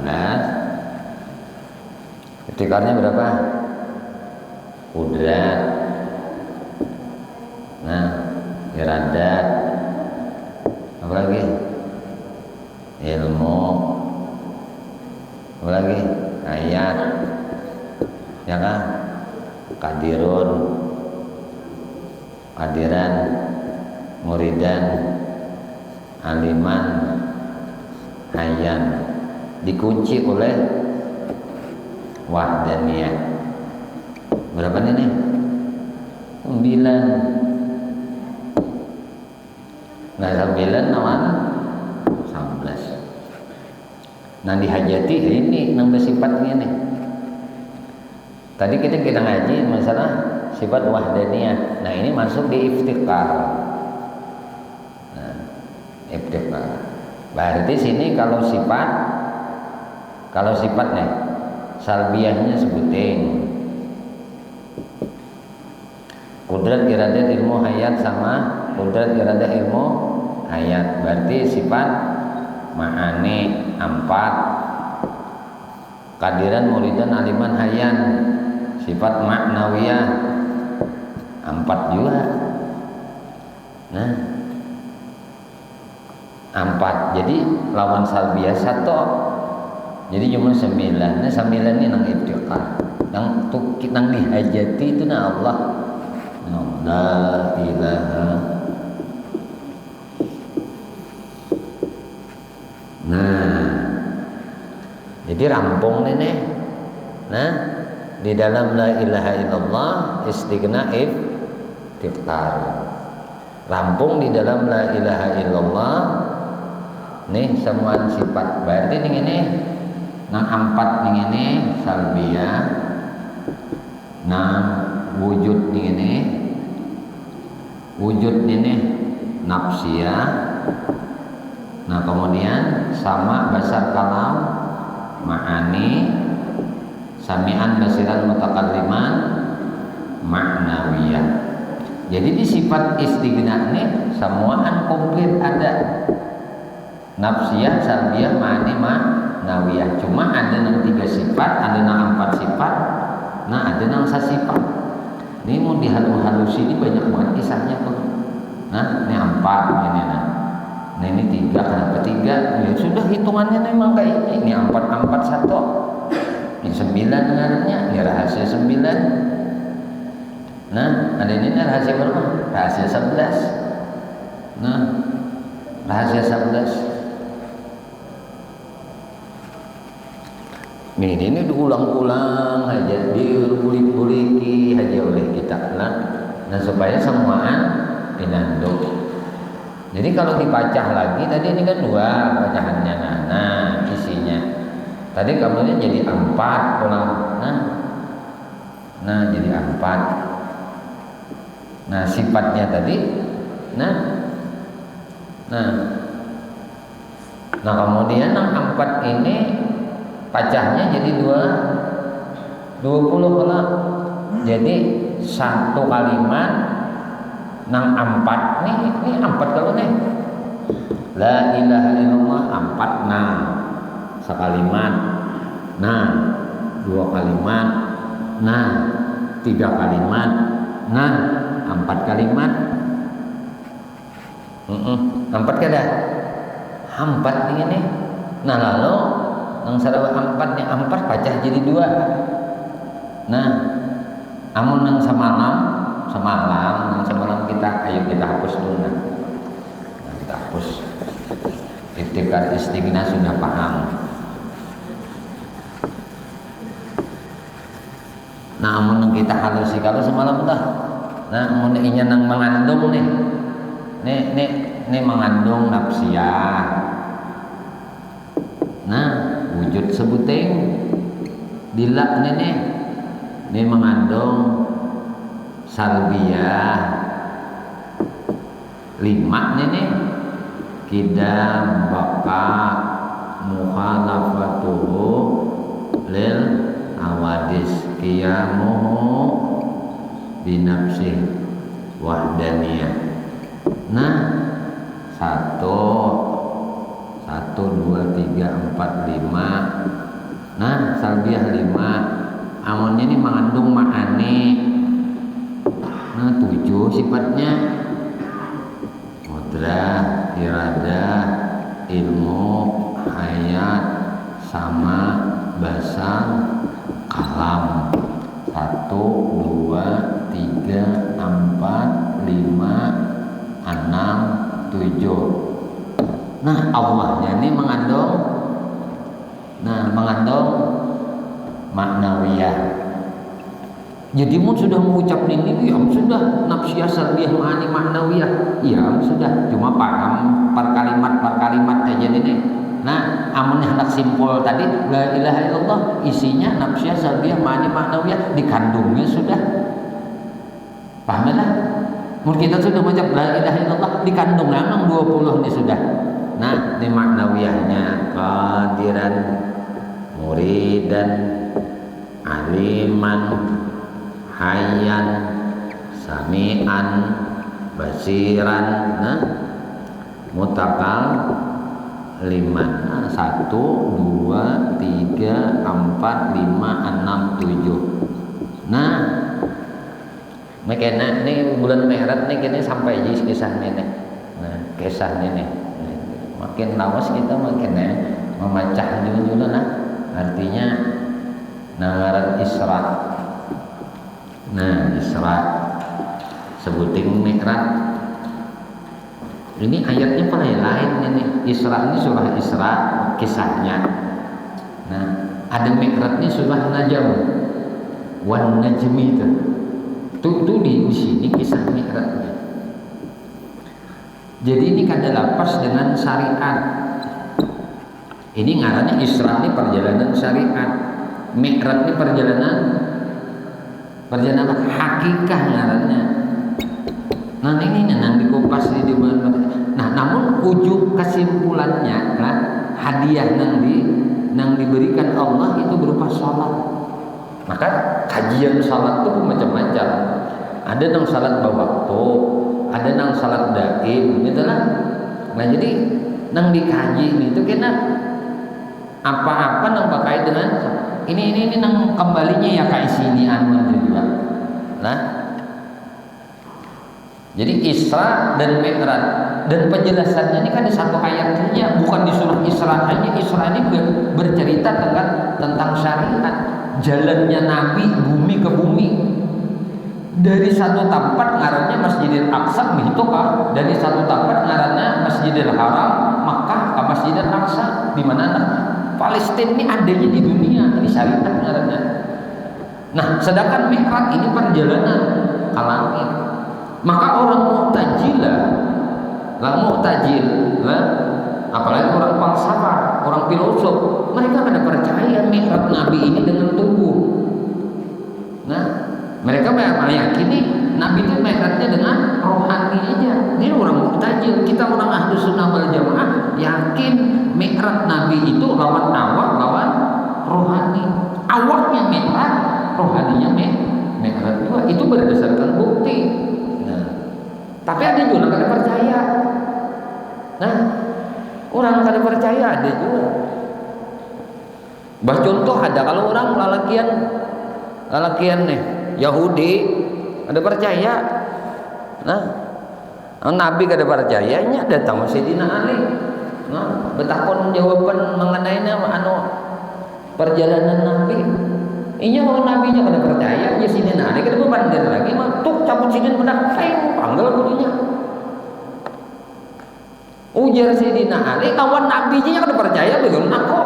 11 itikarnya berapa kudrat nah iradat apa lagi ilmu apa lagi ayat ya kan kadiran muridan aliman hayyan dikunci oleh wahdaniyah. Berapa ini? 9. Nah 9 nawan 11. Nah dihajati ini nang sifat ini. Tadi kita ngaji masalah sifat wahdaniyah. Nah ini masuk di iftikar. Nah, iftikar. Berarti sini kalau sifat nih salbiahnya sebutin. Kudrat iradat ilmu hayat sama kudrat iradat ilmu hayat. Berarti sifat ma'ani 4. Kadiran muridan aliman hayan sifat maknawiyah 4 juga. Nah 4 jadi lawan salbiah 1 jadi cuma 9. Nah 9 ini nang iftiqah nang dihajati itu na Allah la ilaha. Nah jadi rampung nih. Nah di dalam la ilaha illallah istighna iftikar. Rampung di dalam la ilaha illallah nih semua sifat. Berarti ini nang 4 ini salbiyah. Nah wujud ini nafsiyah. Nah kemudian sama basar kalam ma'ani sami'an basiran mutakalliman maknawiyah. Jadi di sifat istighna ini semuaan komplit ada nafsiyah, salbiyah, ma'ani, maknawiyah. Cuma ada nang 3 sifat, ada nang 4 sifat, nah ada nang 1 sifat. Ini mau dihalus-halusi ini banyak banget kisahnya tuh. Nah ini 4 ini nah ini 3 kenapa 3? Ya sudah hitungannya memang kayak ini 4 1. Ini 9 dengarnya, ini rahasia 9. Nah ada ini rahasia berapa? Rahasia 11. Nah rahasia 11. Ini diulang-ulang aja, diulik-uliki aja oleh kita nah supaya semuaan dinandung. Jadi kalau dipacah lagi tadi ini kan 2 bacaannya nah isinya tadi kamunya jadi 4 ulang nah jadi 4. Nah sifatnya tadi nah kemudian yang 4 ini pacahnya jadi 20 kalau jadi 1 kalimat nang 4 ini 4 kalau nih la ilaha illallah 4 nah sekalimat nah 2 kalimat nah 3 kalimat nah 4 kalimat 4 kada 4 ini nah lalu nang sarawa 4-nya 4 pacah jadi 2. Nah, amun nang semalam kita ayo kita hapus dulu nah kita hapus. Iftikar istighna sudah paham. Nah, amun kita halusi kalau semalam dah. Nah, amun inya nang mengandung nih. Nih mengandung nafsiyah. Nah wujud sebuting dilak Ini mengandung salbiyah 5 nih. Kidam, baka, mukhalafatuhu lil awadis, qiyamuhu binafsih wahdaniyah. Nah, 1 2 3 4 5. Nah, salbiyah 5. Amunnya ini mengandung ma'ani. Nah, 7 sifatnya. Mudrah, iradah, ilmu, hayat, sama, basar, kalam. 1 2 3 4 5 6 7. Nah, Allahnya ini mengandung maknawiyah. Jadi sudah mengucap ini, ya sudah nafsiyah salbiyah ma'ani maknawiyah, ya sudah, cuma paham per kalimat aja ini. Nah, amun hendak simpul tadi la ilaha illallah, isinya nafsiyah salbiyah ma'ani maknawiyah, dikandungnya sudah. Paham lah? Mungkin kita sudah mengucap la ilaha illallah, dikandung memang 20 ini sudah. Nah, ini maknawiyahnya qadiran, muridan, aliman, hayyan, sami'an, basiran, nah, mutakal liman. Nah, 1 2 3 4 5 6 7. Nah, makanya ini bulan Maret nih kini sampai di kisah ini. Nah, kisah ini makin lawas kita makin memecah juga nah. Artinya ngaran Isra. Nah, Isra sebutin Mi'raj. Ini ayatnya lain ini. Isra ini surah Isra kisahnya. Nah, ada Mi'raj ini surah Najm. Wan Najmi itu. Tuh di sini kisah Mi'rajnya. Jadi ini kada lapas dengan syariat. Ini ngarannya Isra ini perjalanan syariat. Mi'raj ini perjalanan hakikah ngarannya. Nah, ini nang dikupas di bulan. Nah, namun ujung kesimpulannya lah hadiah nang diberikan Allah itu berupa sholat. Maka kajian sholat itu macam-macam. Ada nang sholat waktu, ada nang sholat daim, gitu lah. Nah, jadi nang dikaji itu kena apa-apa nang pakai dengan ini nang kembalinya ya ke sini anu juga. Nah, jadi Isra dan Mi'raj, dan penjelasannya ini kan di satu ayat saja, bukan di surah Isra hanya. Isra ini bercerita tentang syariat, jalannya Nabi bumi ke bumi. Dari satu tempat ngarannya Masjidil Aqsa itu kan, dari satu tempat ngarannya Masjidil Haram Makkah ke Masjidil Aqsa, di mana Palestina ini adanya di dunia, ini syariat ngarannya. Nah, sedangkan Mi'raj ini perjalanan ke langit. Maka orang Mu'tazilah, apalagi orang falsafah, orang filosof, mereka kada percaya Mi'raj Nabi ini dengan tubuh. Nah, mereka meyakini Nabi itu Mi'rajnya dengan rohani aja. Ini orang Mu'tazil. Kita orang Ahlus Sunnah wal Jamaah yakin Mi'raj Nabi itu lawan awak, lawan rohani. Awaknya Mi'raj, rohaninya Mi'raj juga. Itu berdasarkan bukti. Nah, tapi ada juga kada percaya. Nah, orang kada percaya ada juga. Bah contoh ada kalau orang lalakian nih Yahudi ada percaya. Nah, Nabi kada percayanya datang Sayyidina Ali. Nah, betakon jawaban mengenai perjalanan Nabi. Inya kalau nabinya kada percaya, ya sini Ali kada bebandir lagi, mantuk cabut sini benak, panggil gurunya. Ujar Sayyidina Ali, kawan nabinya kada percaya, begitu aku.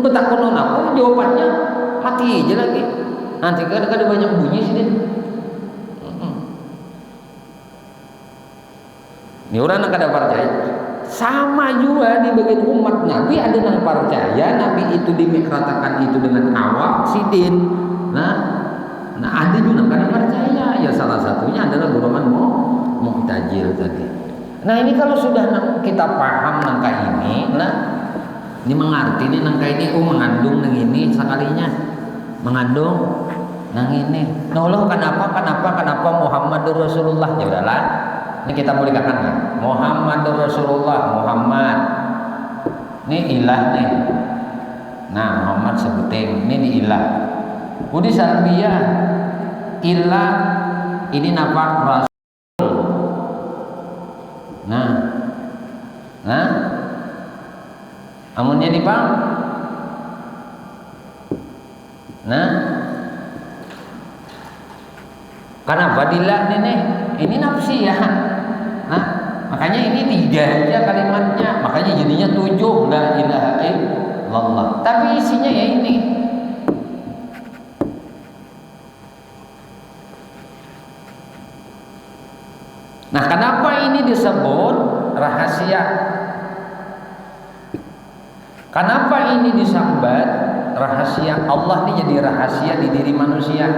Betakon aku jawabannya mati aja lagi. Nanti kada banyak bunyi sini. Ini orang kada percaya. Sama juga di bagian umat Nabi ada yang percaya Nabi itu dimikratakan itu dengan awak sidin. Nah, Nah ada juga karena percaya ya salah satunya adalah golongan mu'tazil tadi. Nah ini kalau sudah kita paham nangka ini, nah ini mengerti ini nangka ini mengandung nang ini sekalinya mengandung nang ini. Nah Allah kenapa Muhammadur Rasulullah ya udahlah. Ini kita boleh katakan Muhammadur Rasulullah Muhammad. Ini ilah nih. Nah Muhammad sebutin ini di ilah. Budi Sarbia ilah ini nafak Rasul. Nah, amunnya dipang. Nah, karena fadilah ini nafsi ya. Nah, makanya ini 3 aja kalimatnya, makanya jadinya 7 la ilaha illallah. Tapi isinya ya ini. Nah, kenapa ini disebut rahasia? Kenapa ini disambat rahasia? Allah ini jadi rahasia di diri manusia.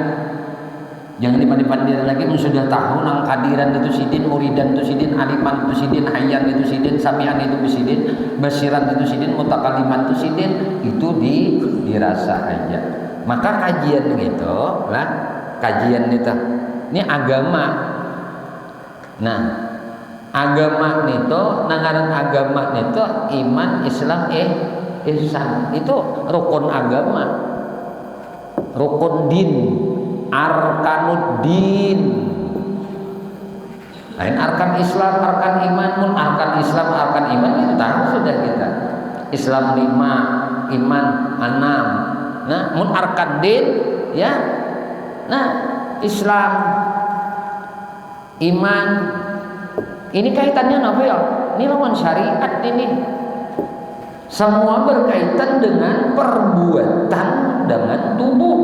Jangan dipandai-pandai lagi, sudah tahu nang kadiran itu sidin, muridan itu sidin, aliman itu sidin, hayyan itu sidin, samian itu sidin, basiran itu sidin, mutakaliman itu sidin, itu dirasa aja. Maka kajian gitu lah, kajian itu. Ini agama. Nah, agama itu, nangaran agama itu iman, Islam, ihsan. Itu rukun agama, rukun din, arkanuddin. Lain arkan Islam, arkan iman, arkan Islam, arkan iman itu tahu sudah kita. Islam 5, iman 6. Nah, arkan din, ya. Nah, Islam, iman, ini kaitannya apa ya? Ini lawan syariat ini. Semua berkaitan dengan perbuatan dengan tubuh.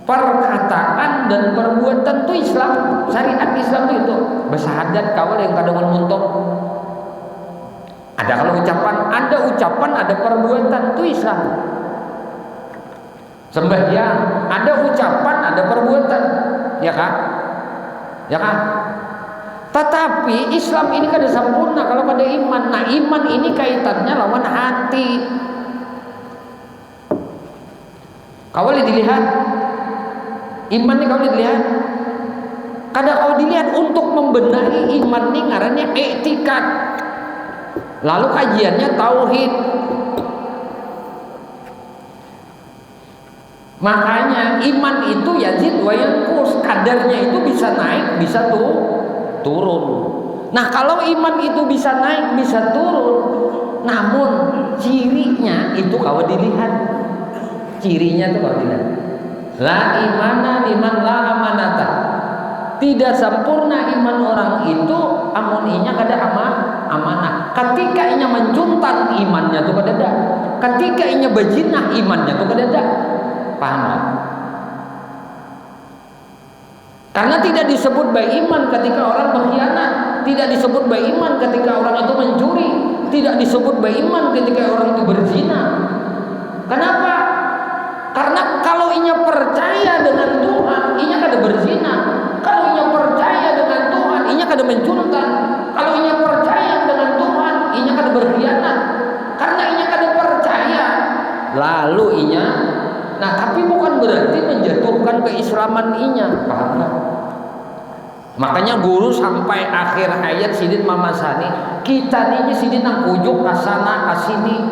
Perkataan dan perbuatan itu Islam, syariat Islam itu. Bersahadat kawal yang kadang muntok. Ada kalau ucapan, ada perbuatan itu Islam. Sembahyang, ada ucapan, ada perbuatan. Ya kan? Ya kan? Tetapi Islam ini kada sempurna kalau pada iman. Nah iman ini kaitannya lawan hati. Kau boleh dilihat iman ini, kau boleh dilihat. Kada kau dilihat untuk membenahi iman ini ngarannya i'tikad. Lalu kajiannya tauhid. Makanya iman itu yazid wa yanqus, kadarnya itu bisa naik, bisa turun. Nah, kalau iman itu bisa naik, bisa turun, namun cirinya itu kalau dilihat. Cirinya itu kalau dilihat. La imana liman la amanata. Tidak sempurna iman orang itu amuninya kada amanah. Ketika inya menjuntan imannya itu kada ada. Ketika inya bejinah imannya itu kada ada. Paham? Karena tidak disebut baik iman ketika orang berkhianat, tidak disebut baik iman ketika orang itu mencuri, tidak disebut baik iman ketika orang itu berzina. Kenapa? Karena kalau inya percaya dengan Tuhan, inya kada berzina. Kalau inya percaya dengan Tuhan, inya kada mencuntan. Kalau inya percaya dengan Tuhan, inya kada berkhianat. Karena inya kada percaya, lalu inya. Nah, tapi bukan berarti menjatuhkan keislaman inya, paham tak? Makanya guru sampai akhir ayat sidin mamasani, kita ini sidin nang kujuk kasana kasini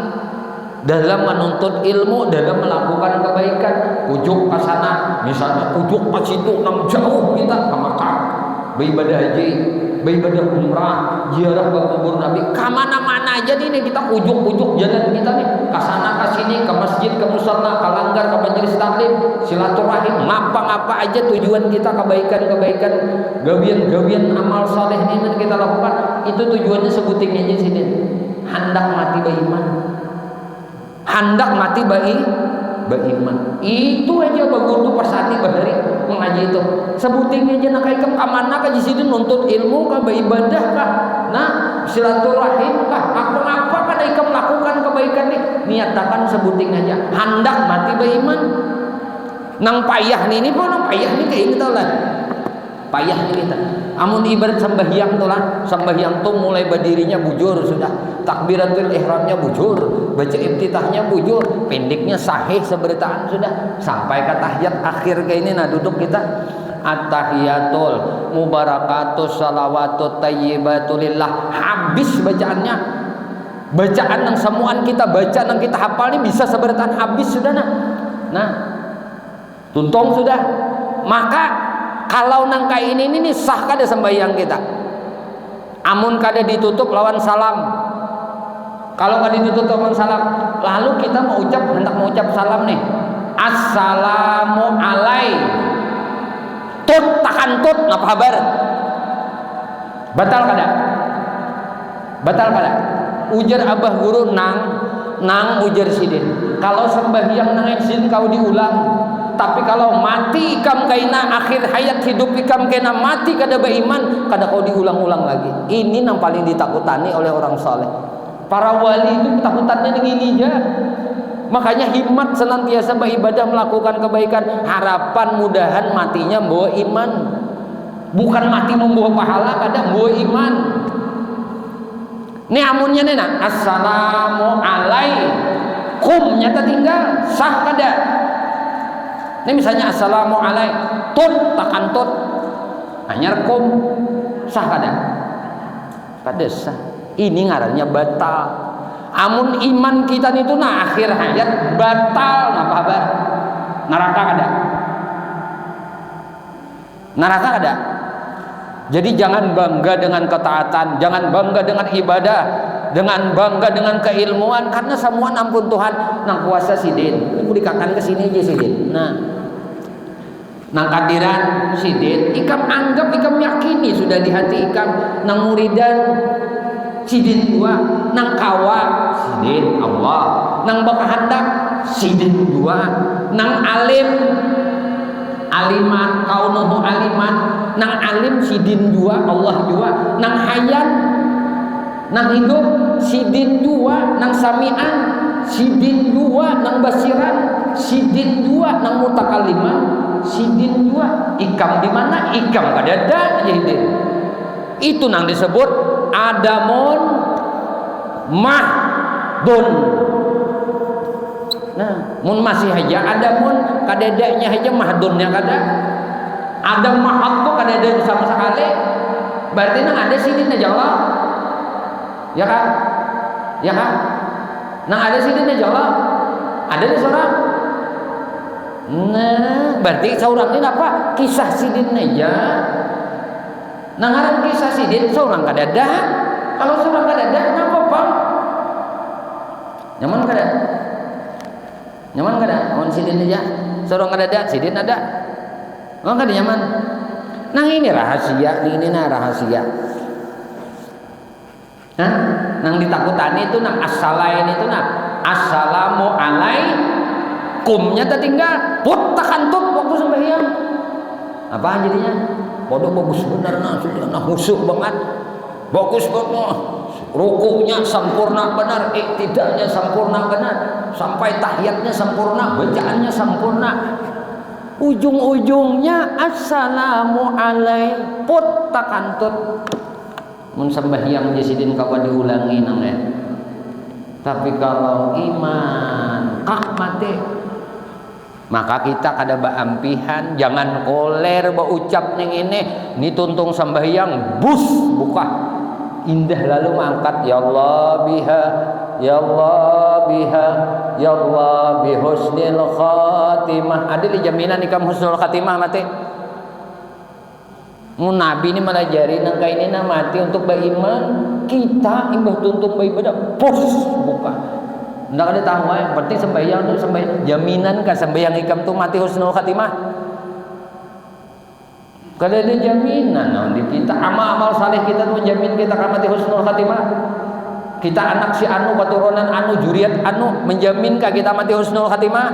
dalam menuntut ilmu, dalam melakukan kebaikan. Kujuk kasana, misalnya kujuk pas itu nang jauh kita ke Makkah, beribadah haji, beribadah umrah, ziarah ke kubur Nabi, kemana-mana aja nih kita ujuk-ujuk jalan kita nih, kasana kasini, ke masjid, ke musola, ke langgar, ke majelis taklim, silaturahim, ngapa-ngapa aja tujuan kita kebaikan-kebaikan, gawian-gawian amal soleh ini kita lakukan, itu tujuannya sebuting aja sini, hendak mati beriman, hendak mati beriman, itu aja bagus pas hati bahari mengaji itu. Sebuting aja nak ikam kamana ka di nuntut ilmu kah, beribadah kah, nah silaturahim kah, apa-apa kan ikam lakukan kebaikan nih, niatakan sebuting aja hendak mati beriman. Nang payah ini pun nang payah ini kayak gitu lah. Payah ini kita. Amun ibarat sembahyang tuh lah, sembahyang tuh mulai berdirinya bujur sudah, takbiratul ihramnya bujur, baca iftitahnya bujur, pendeknya sahih seberitaan sudah, sampai ke tahiyat akhir kayak ini. Nah duduk kita at-tahiyatul mubarakatus salawatut tayyibatulillah, habis bacaannya. Bacaan yang semuaan kita baca, yang kita hafal ini bisa seberitaan habis sudah nah tuntong sudah. Maka kalau nangka ini sah kada sembahyang kita. Amun kada ditutup lawan salam. Kalau kada ditutup lawan salam, lalu kita hendak mengucap salam nih. Assalamu alaikum. Tut takan tut ngapa kabar? Batal kada? Batal kada? Ujar abah guru nang ujar sidin. Kalau sembahyang nang sidin kau diulang. Tapi kalau mati ikam kaina akhir hayat hidup ikam kaina mati kada beriman, kada kau diulang-ulang lagi. Ini yang paling ditakutani oleh orang saleh. Para wali itu takutannya dengan ini aja. Makanya himmat senantiasa beribadah melakukan kebaikan, harapan mudahan matinya membawa iman. Bukan mati membawa pahala, kada membawa iman. Ini amunnya nena assalamu alaikum nyata tinggal sah kada. Ini misalnya assalamu alaikum tut takan tut hanya kum sah kada? Kada sah. Ini ngarannya batal. Amun iman kita itu akhir hayat batal apa kabar? Neraka kada? Neraka kada? Jadi jangan bangga dengan ketaatan, jangan bangga dengan ibadah, dengan bangga dengan keilmuan, karena semua ampun Tuhan nang kuasa sidin. Aku dikakan ke sini aja sidin. Nang kadiran sidin, ikam anggap, ikam yakini sudah di hati ikam. Nang muridan sidin dua, nang kawa sidin Allah, nang bakahandak sidin dua, nang alim aliman kaunuhu aliman, nang alim sidin dua Allah dua, nang hayan nang hidup sidin dua, nang samian sidin dua, nang basiran sidin dua, nang mutakaliman sidin dua. Ikam di mana? Ikam kadada sidin. Itu nang disebut adamun mahdun. Nah, mun masih aja adamun kadadanya aja mahdunnya kada. Ada mahad tuh kadada sama sekali. Berarti nang ada sidin aja Allah. Ya kan? Ya kan? Nang ada sidin aja Allah. Ada di seorang. Nah, berarti seorang ini apa? Kisah sidin aja. Nang ngaran kisah sidin seorang kadada. Kalau seorang kadada, kenapa Bang? Nyaman kada? Nyaman kada? Awan sidin aja. Seorang kadada, sidin ada. Oh kada nyaman. Nang ini rahasia, ini rahasia. Nah, nang ditakutani itu nang assalain itu assalamu alaikumnya tertinggal put takan tut waktu sembahyang. Apaan jadinya? Bodoh bagus benar sudah husuk banget. Bagus banget. Rukunya sempurna benar, iktidalnya sempurna benar, sampai tahiyatnya sempurna, bacaannya sempurna. Ujung-ujungnya assalamu alaikum put takan tut. Mun sembahyang jasidin kapan diulangi nang ya. Tapi kalau iman kak mati, maka kita kada baampihan, jangan koler baucap ning ini tuntung sembahyang bus buka indah lalu mangkat ya Allah biha ya Allah biha ya Allah bi husnil khatimah. Ada di jaminan ikam husnul khatimah mati. Nabi ini melajari nangka ini mati untuk beriman, kita imbah tuntung beribadah pos buka ndak ada tahu yang penting sembahyang itu sembahyang jaminan kan sembahyang ikam tuh mati husnul khatimah kada ada jaminan di kita amal saleh kita tuh menjamin kita akan mati husnul khatimah. Kita anak si anu keturunan anu juriat anu menjaminkah kita mati husnul khatimah?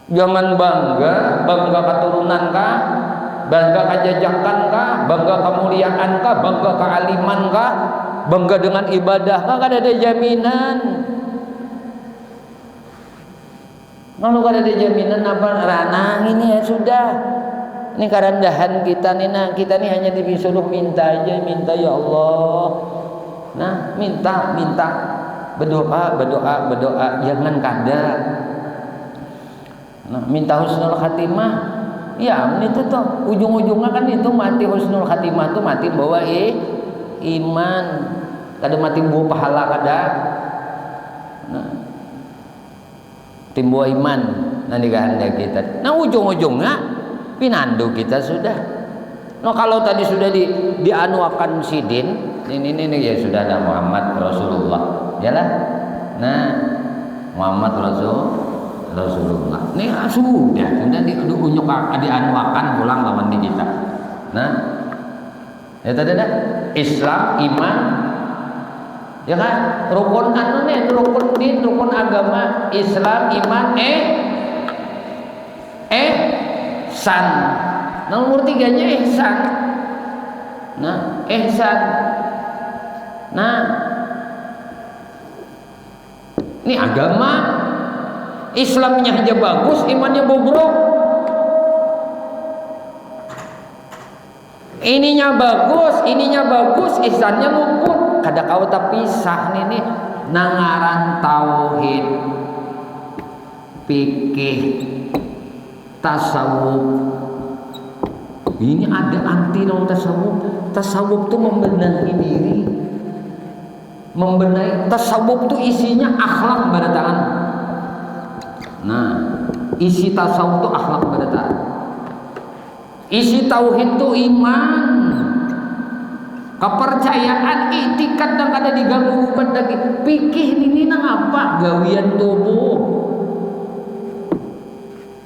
Jangan bangga keturunan kah, bangga kejajakan kah, bangga kemuliaan kah, bangga kealiman kah, bangga dengan ibadah kah, kan ada jaminan. Kalau kada ada jaminan apa ranah ini ya sudah. Ini kerendahan kita nih, nah kita nih hanya disuruh minta aja, minta ya Allah. Nah, minta, berdoa, jangan kada. Nah, minta husnul khatimah. Ya, itu tuh ujung-ujungnya kan itu mati husnul khatimah tuh mati bawa iman. Kada mati bawa pahala kada. Nah, timbuh iman nanti kehendak kita. Nah, ujung-ujungnya pinandu kita sudah. Nah, kalau tadi sudah dianuakan sidin, ini ya sudah ada Muhammad Rasulullah. Yalah. Nah, Muhammad Rasulullah. Ini sudah dianuakan pulang lawan di kita. Nah, ya tadi dah Islam, iman, ya kan? Rukun rukun din, rukun agama, Islam, iman, ihsan. Nomor 3-nya ihsan. Nah, ihsan. Nah, ini agama, Islamnya aja bagus, imannya bobrok. Ininya bagus, ihsannya luput. Kada kau terpisah nih nangaran tauhid, fikih, tasawuf. Ini ada anti dong tasawuf. Tasawuf tuh membenahi diri. Tasawuf tuh isinya akhlak barataan. Nah, isi tasawuf tuh akhlak barataan. Isi tauhid tuh iman. Kepercayaan, itikad yang kada diganggu lagi. Pikih ini nang apa? Gawian tubuh.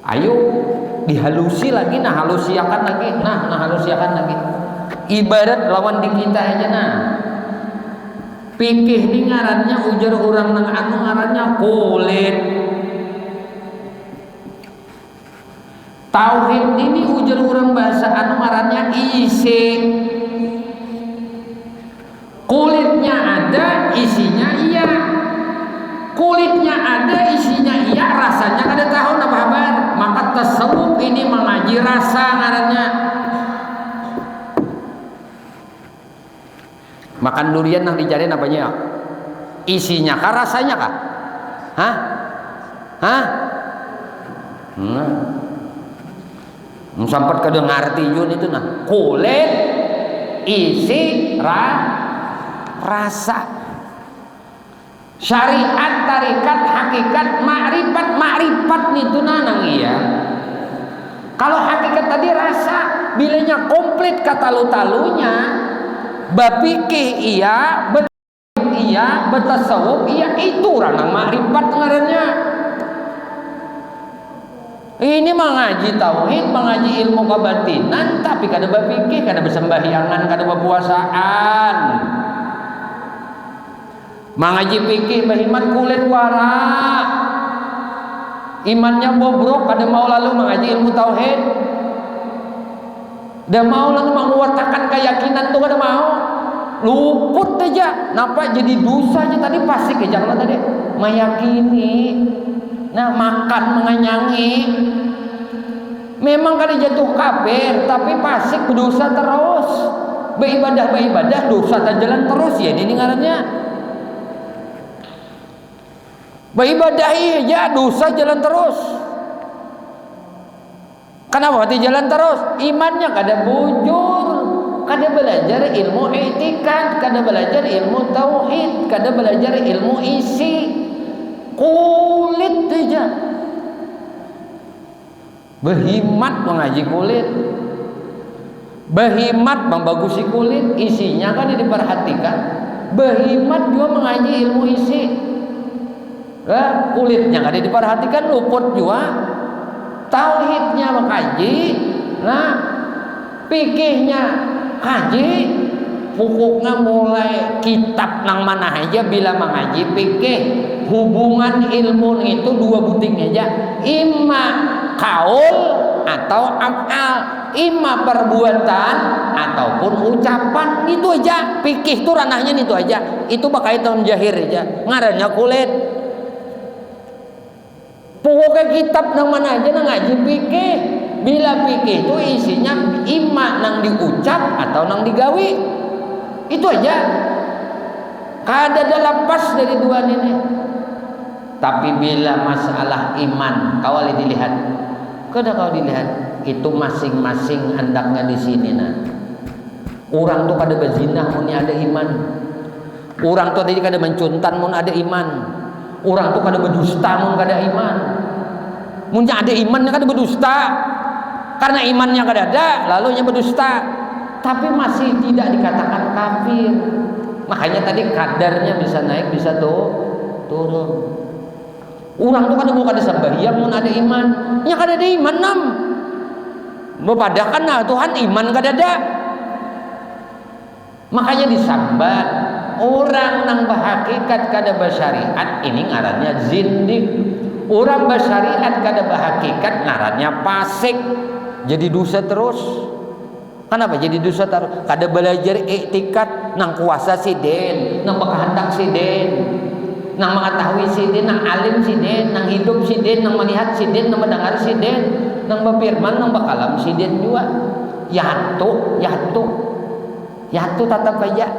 Ayo dihalusi lagi, halusiakan lagi. Ibarat lawan di kita aja nah. Pikih ini ngarannya ujar orang nang anu ngarannya kulit. Tauhid ini ujar orang bahasa anu ngarannya isi. Kulitnya ada, isinya iya. Kulitnya ada, isinya iya, rasanya kada tahu apa kabar. Maka tasawuf ini mengaji rasa ngarannya. Makan durian yang dicari apanya? Isinya kah, rasanya kah? Sampai kada ngerti jun itu nah. Kulit, isi, rasa. Syariat, tarikat, hakikat, makrifat itu nanang iya. Kalau hakikat tadi rasa, bilanya komplit kata talunya, bapikih iya, betasawuf iya, itu ranang makrifat ngarannya. Ini mengaji tauhid, mengaji ilmu kebatinan, tapi kada bapikih, kada bersembahyangan, kada berpuasaan. Mengaji fikih behiman kulit wara. Imannya bobrok, kada mau lalu mengaji ilmu tauhid. Dah mau lalu menguatakan keyakinan tuh kada mau. Luput aja. Napa jadi dosa aja tadi pasti aja kalau tadi meyakini. Nah, makan menganyangi. Memang kada jatuh kafir, tapi pasti dosa terus. Beribadah dosa tak jalan terus ya ini ngarannya. Beribadahi aja dosa jalan terus. Kenapa mati jalan terus? Imannya kada bujur, kada belajar ilmu i'tikad, kada belajar ilmu tauhid, kada belajar ilmu isi. Kulit aja. Berhimat mengaji kulit. Berhimat membagusi kulit, isinya kan diperhatikan. Berhimat juga mengaji ilmu isi. Kulitnya kada diperhatikan, luput juga. Tauhidnya mengkaji, nah fikihnya kaji, pokoknya mulai kitab nang mana aja bila mengaji fikih, hubungan ilmu itu dua buting aja, imma kaul atau af'al, imma perbuatan ataupun ucapan. Itu aja fikih itu ranahnya itu aja. Itu berkaitan jahir aja, ngarannya kulit. Pokoknya kitab nang mana aja nang ngaji fikih. Bila fikih itu isinya ima nang diucap atau nang digawi. Itu aja. Kada ada lepas dari dua ini. Tapi bila masalah iman, kau boleh dilihat. Kada kau dilihat. Itu masing-masing hendaknya di sini nah. Orang tuh kada berzinah mun ada iman. Orang tuh tadi kada mencuntan mun ada iman. Orang tuh kada berdusta mun kada iman. Mun ada imannya kada berdusta. Karena imannya kada ada, lalu nya berdusta. Tapi masih tidak dikatakan kafir. Makanya tadi kadarnya bisa naik, bisa turun. Orang tuh kada mau kada sembahyang mun ada iman. Nya kada ada iman nam. Mepadakan nah Tuhan iman kada ada. Makanya disambat orang nang berhakikat kada bersyariat ini ngarannya zindik. Orang bersyariat kada berhakikat ngarannya fasik. Jadi dosa terus. Kenapa jadi dosa terus? Kada belajar iktikad nang kuasa siden, nang berkehendak siden, nang mengetahui siden, nang alim siden, nang hidup siden, nang melihat siden, nang mendengar siden, nang berfirman, nang berkalam siden juga. Yatu tatap aja.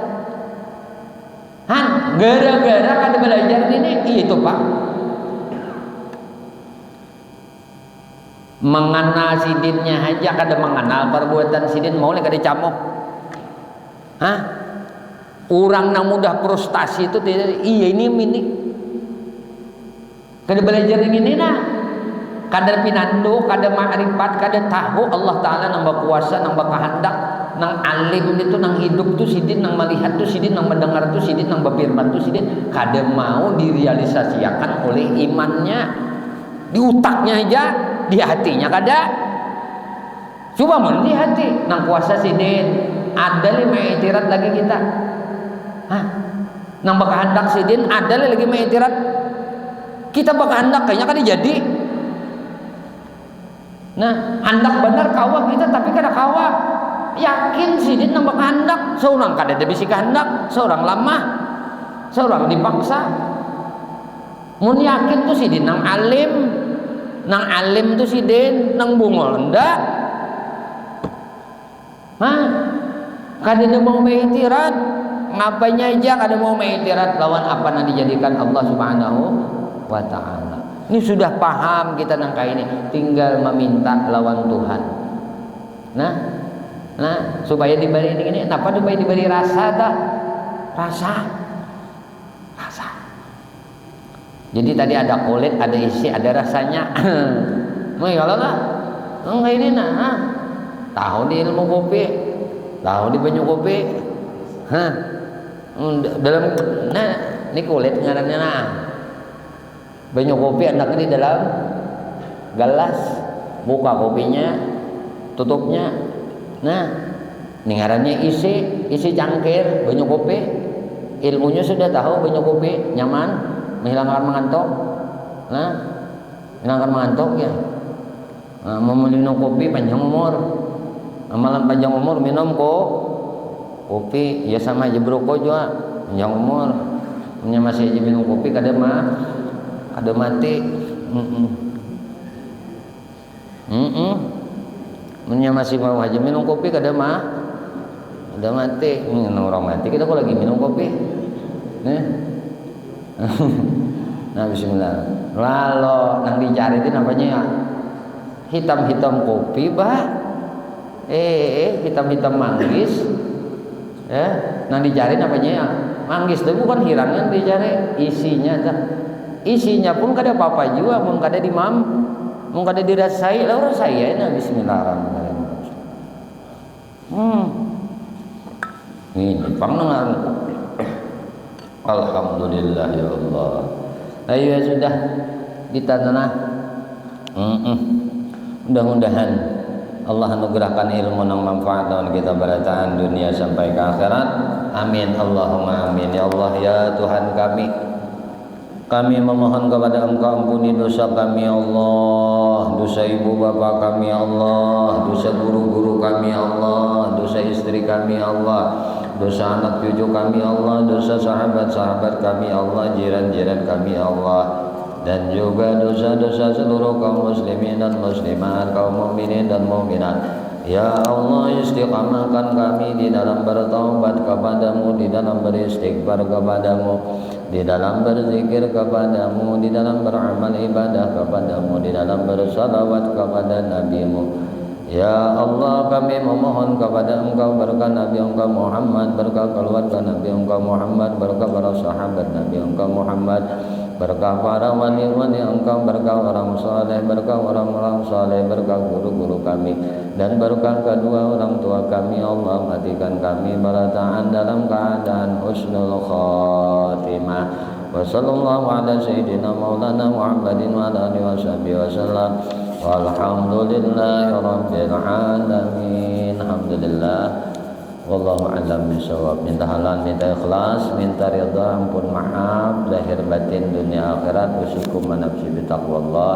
Han, gara-gara kada belajar ini, itu Pak. Mengenal sidinnya aja kada mengenal perbuatan sidin mau kada camuk. Hah? Orang yang mudah frustasi itu tidak iya ini kada belajar ini nah. Kada pinando, kada ma'rifat, kada tahu Allah Ta'ala nang berkuasa, nang berkehendak, nang alim itu nang hidup tu sidin, nang melihat tu sidin, nang mendengar tu sidin, nang berfirman tu sidin, kada mau direalisasikan oleh imannya. Di utaknya aja, di hatinya kada. Coba mau di hati nang kuasa sidin ada 5 itirat lagi kita. Hah? Nang berkehendak sidin ada lagi 5 itirat. Kita berkehendak kayaknya kada jadi. Nah, hendak benar kawa kita tapi kada kawa. Yakin sidin nang berkehendak, seorang kada ada bisi kehendak, seorang lamah, seorang dipaksa. Mun yakin tuh sidin nang alim tuh sidin nang bungol ndak. Hah? Kada ada mau mengiktirat, ngapanya aja kada mau mengiktirat lawan apa yang dijadikan Allah Subhanahu wa taala. Ini sudah paham kita nang kayak ini, tinggal meminta lawan Tuhan. Nah, supaya diberi ini, kenapa diberi rasa dah? Rasa. Jadi tadi ada kulit, ada isi, ada rasanya. Mau kalau lah, enggak ini nah. Tahu di ilmu kopi, tahu di banyu kopi. Hah? Dalam nah, ini kulit ngarannya nah. Banyu kopi anaknya di dalam gelas, buka kopinya, tutupnya. Nah, ini ngarannya isi cangkir banyu kopi. Ilmunya sudah tahu banyu kopi nyaman. Menghilangkan mengantuk, nah, menghilangkan mengantuk ya. Meminum kopi panjang umur, amalan panjang umur minum kopi, ya sama aja berokok juga panjang umur. Punya masih aja minum kopi kada mati. Punya masih mau aja minum kopi kada mati. Orang mati kita kok lagi minum kopi, Nah bismillah. Lalu nang dicari itu namanya ya hitam-hitam kopi bah. Hitam-hitam manggis. Ya, nang dicari namanya ya manggis itu bukan hirangan dicari, isinya dah. Isinya pun kada apa-apa juga, pun kada mun kada dirasai, lalu rasai ya bismillahirrahmanirrahim. Ini pangnang. Alhamdulillah ya Allah. Ayo ya sudah kita tanah. Mudah-mudahan Allah anugerahkan ilmu yang manfaat dan kita berataan dunia sampai ke akhirat. Amin Allahumma amin. Ya Allah ya Tuhan kami memohon kepada Engkau ampuni dosa kami ya Allah, dosa ibu bapa kami ya Allah, dosa guru-guru kami ya Allah, dosa istri kami ya Allah, dosa anak cucu kami ya Allah, dosa sahabat-sahabat kami ya Allah, jiran-jiran kami ya Allah. dan juga dosa-dosa seluruh kaum muslimin dan muslimat, kaum mukminin dan mukminat. Ya Allah, istiqamahkan kami di dalam bertaubat kepadamu, di dalam beristighfar kepadamu, di dalam berzikir kepadamu, di dalam beramal ibadah kepadamu, di dalam bersalawat kepada nabimu. Ya Allah, kami memohon kepada Engkau berkah Nabi Engkau Muhammad, berkah keluarga Nabi Engkau Muhammad, berkah para sahabat Nabi Engkau Muhammad, berkah para wali-wali Engkau, berkah orang saleh, berkah orang-orang saleh, berkah guru-guru kami, dan berkah kedua orang tua kami. Allah, matikan kami barataan dalam keadaan husnul khatimah. Wa sallallahu ala sayyidina maulana Muhammadin wa ala alihi washabihi wasallam. Walhamdulillahi rabbil alamin. Alhamdulillah. Wallahu a'lam bishawab. Minta halal, minta ikhlas, minta ridha, ampun maaf lahir batin dunia akhirat. Usikum wa nafsi bitaqwallah.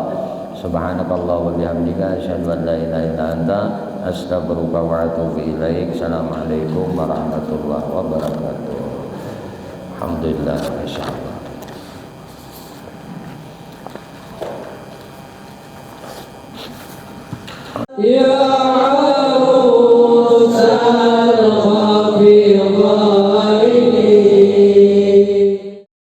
Subhanakallah wa bihamdika asyhadu an la ilaha illa anta astaghfiruka wa atubu ilaik. Assalamualaikum warahmatullahi wabarakatuh. Alhamdulillah, insyaallah. Ya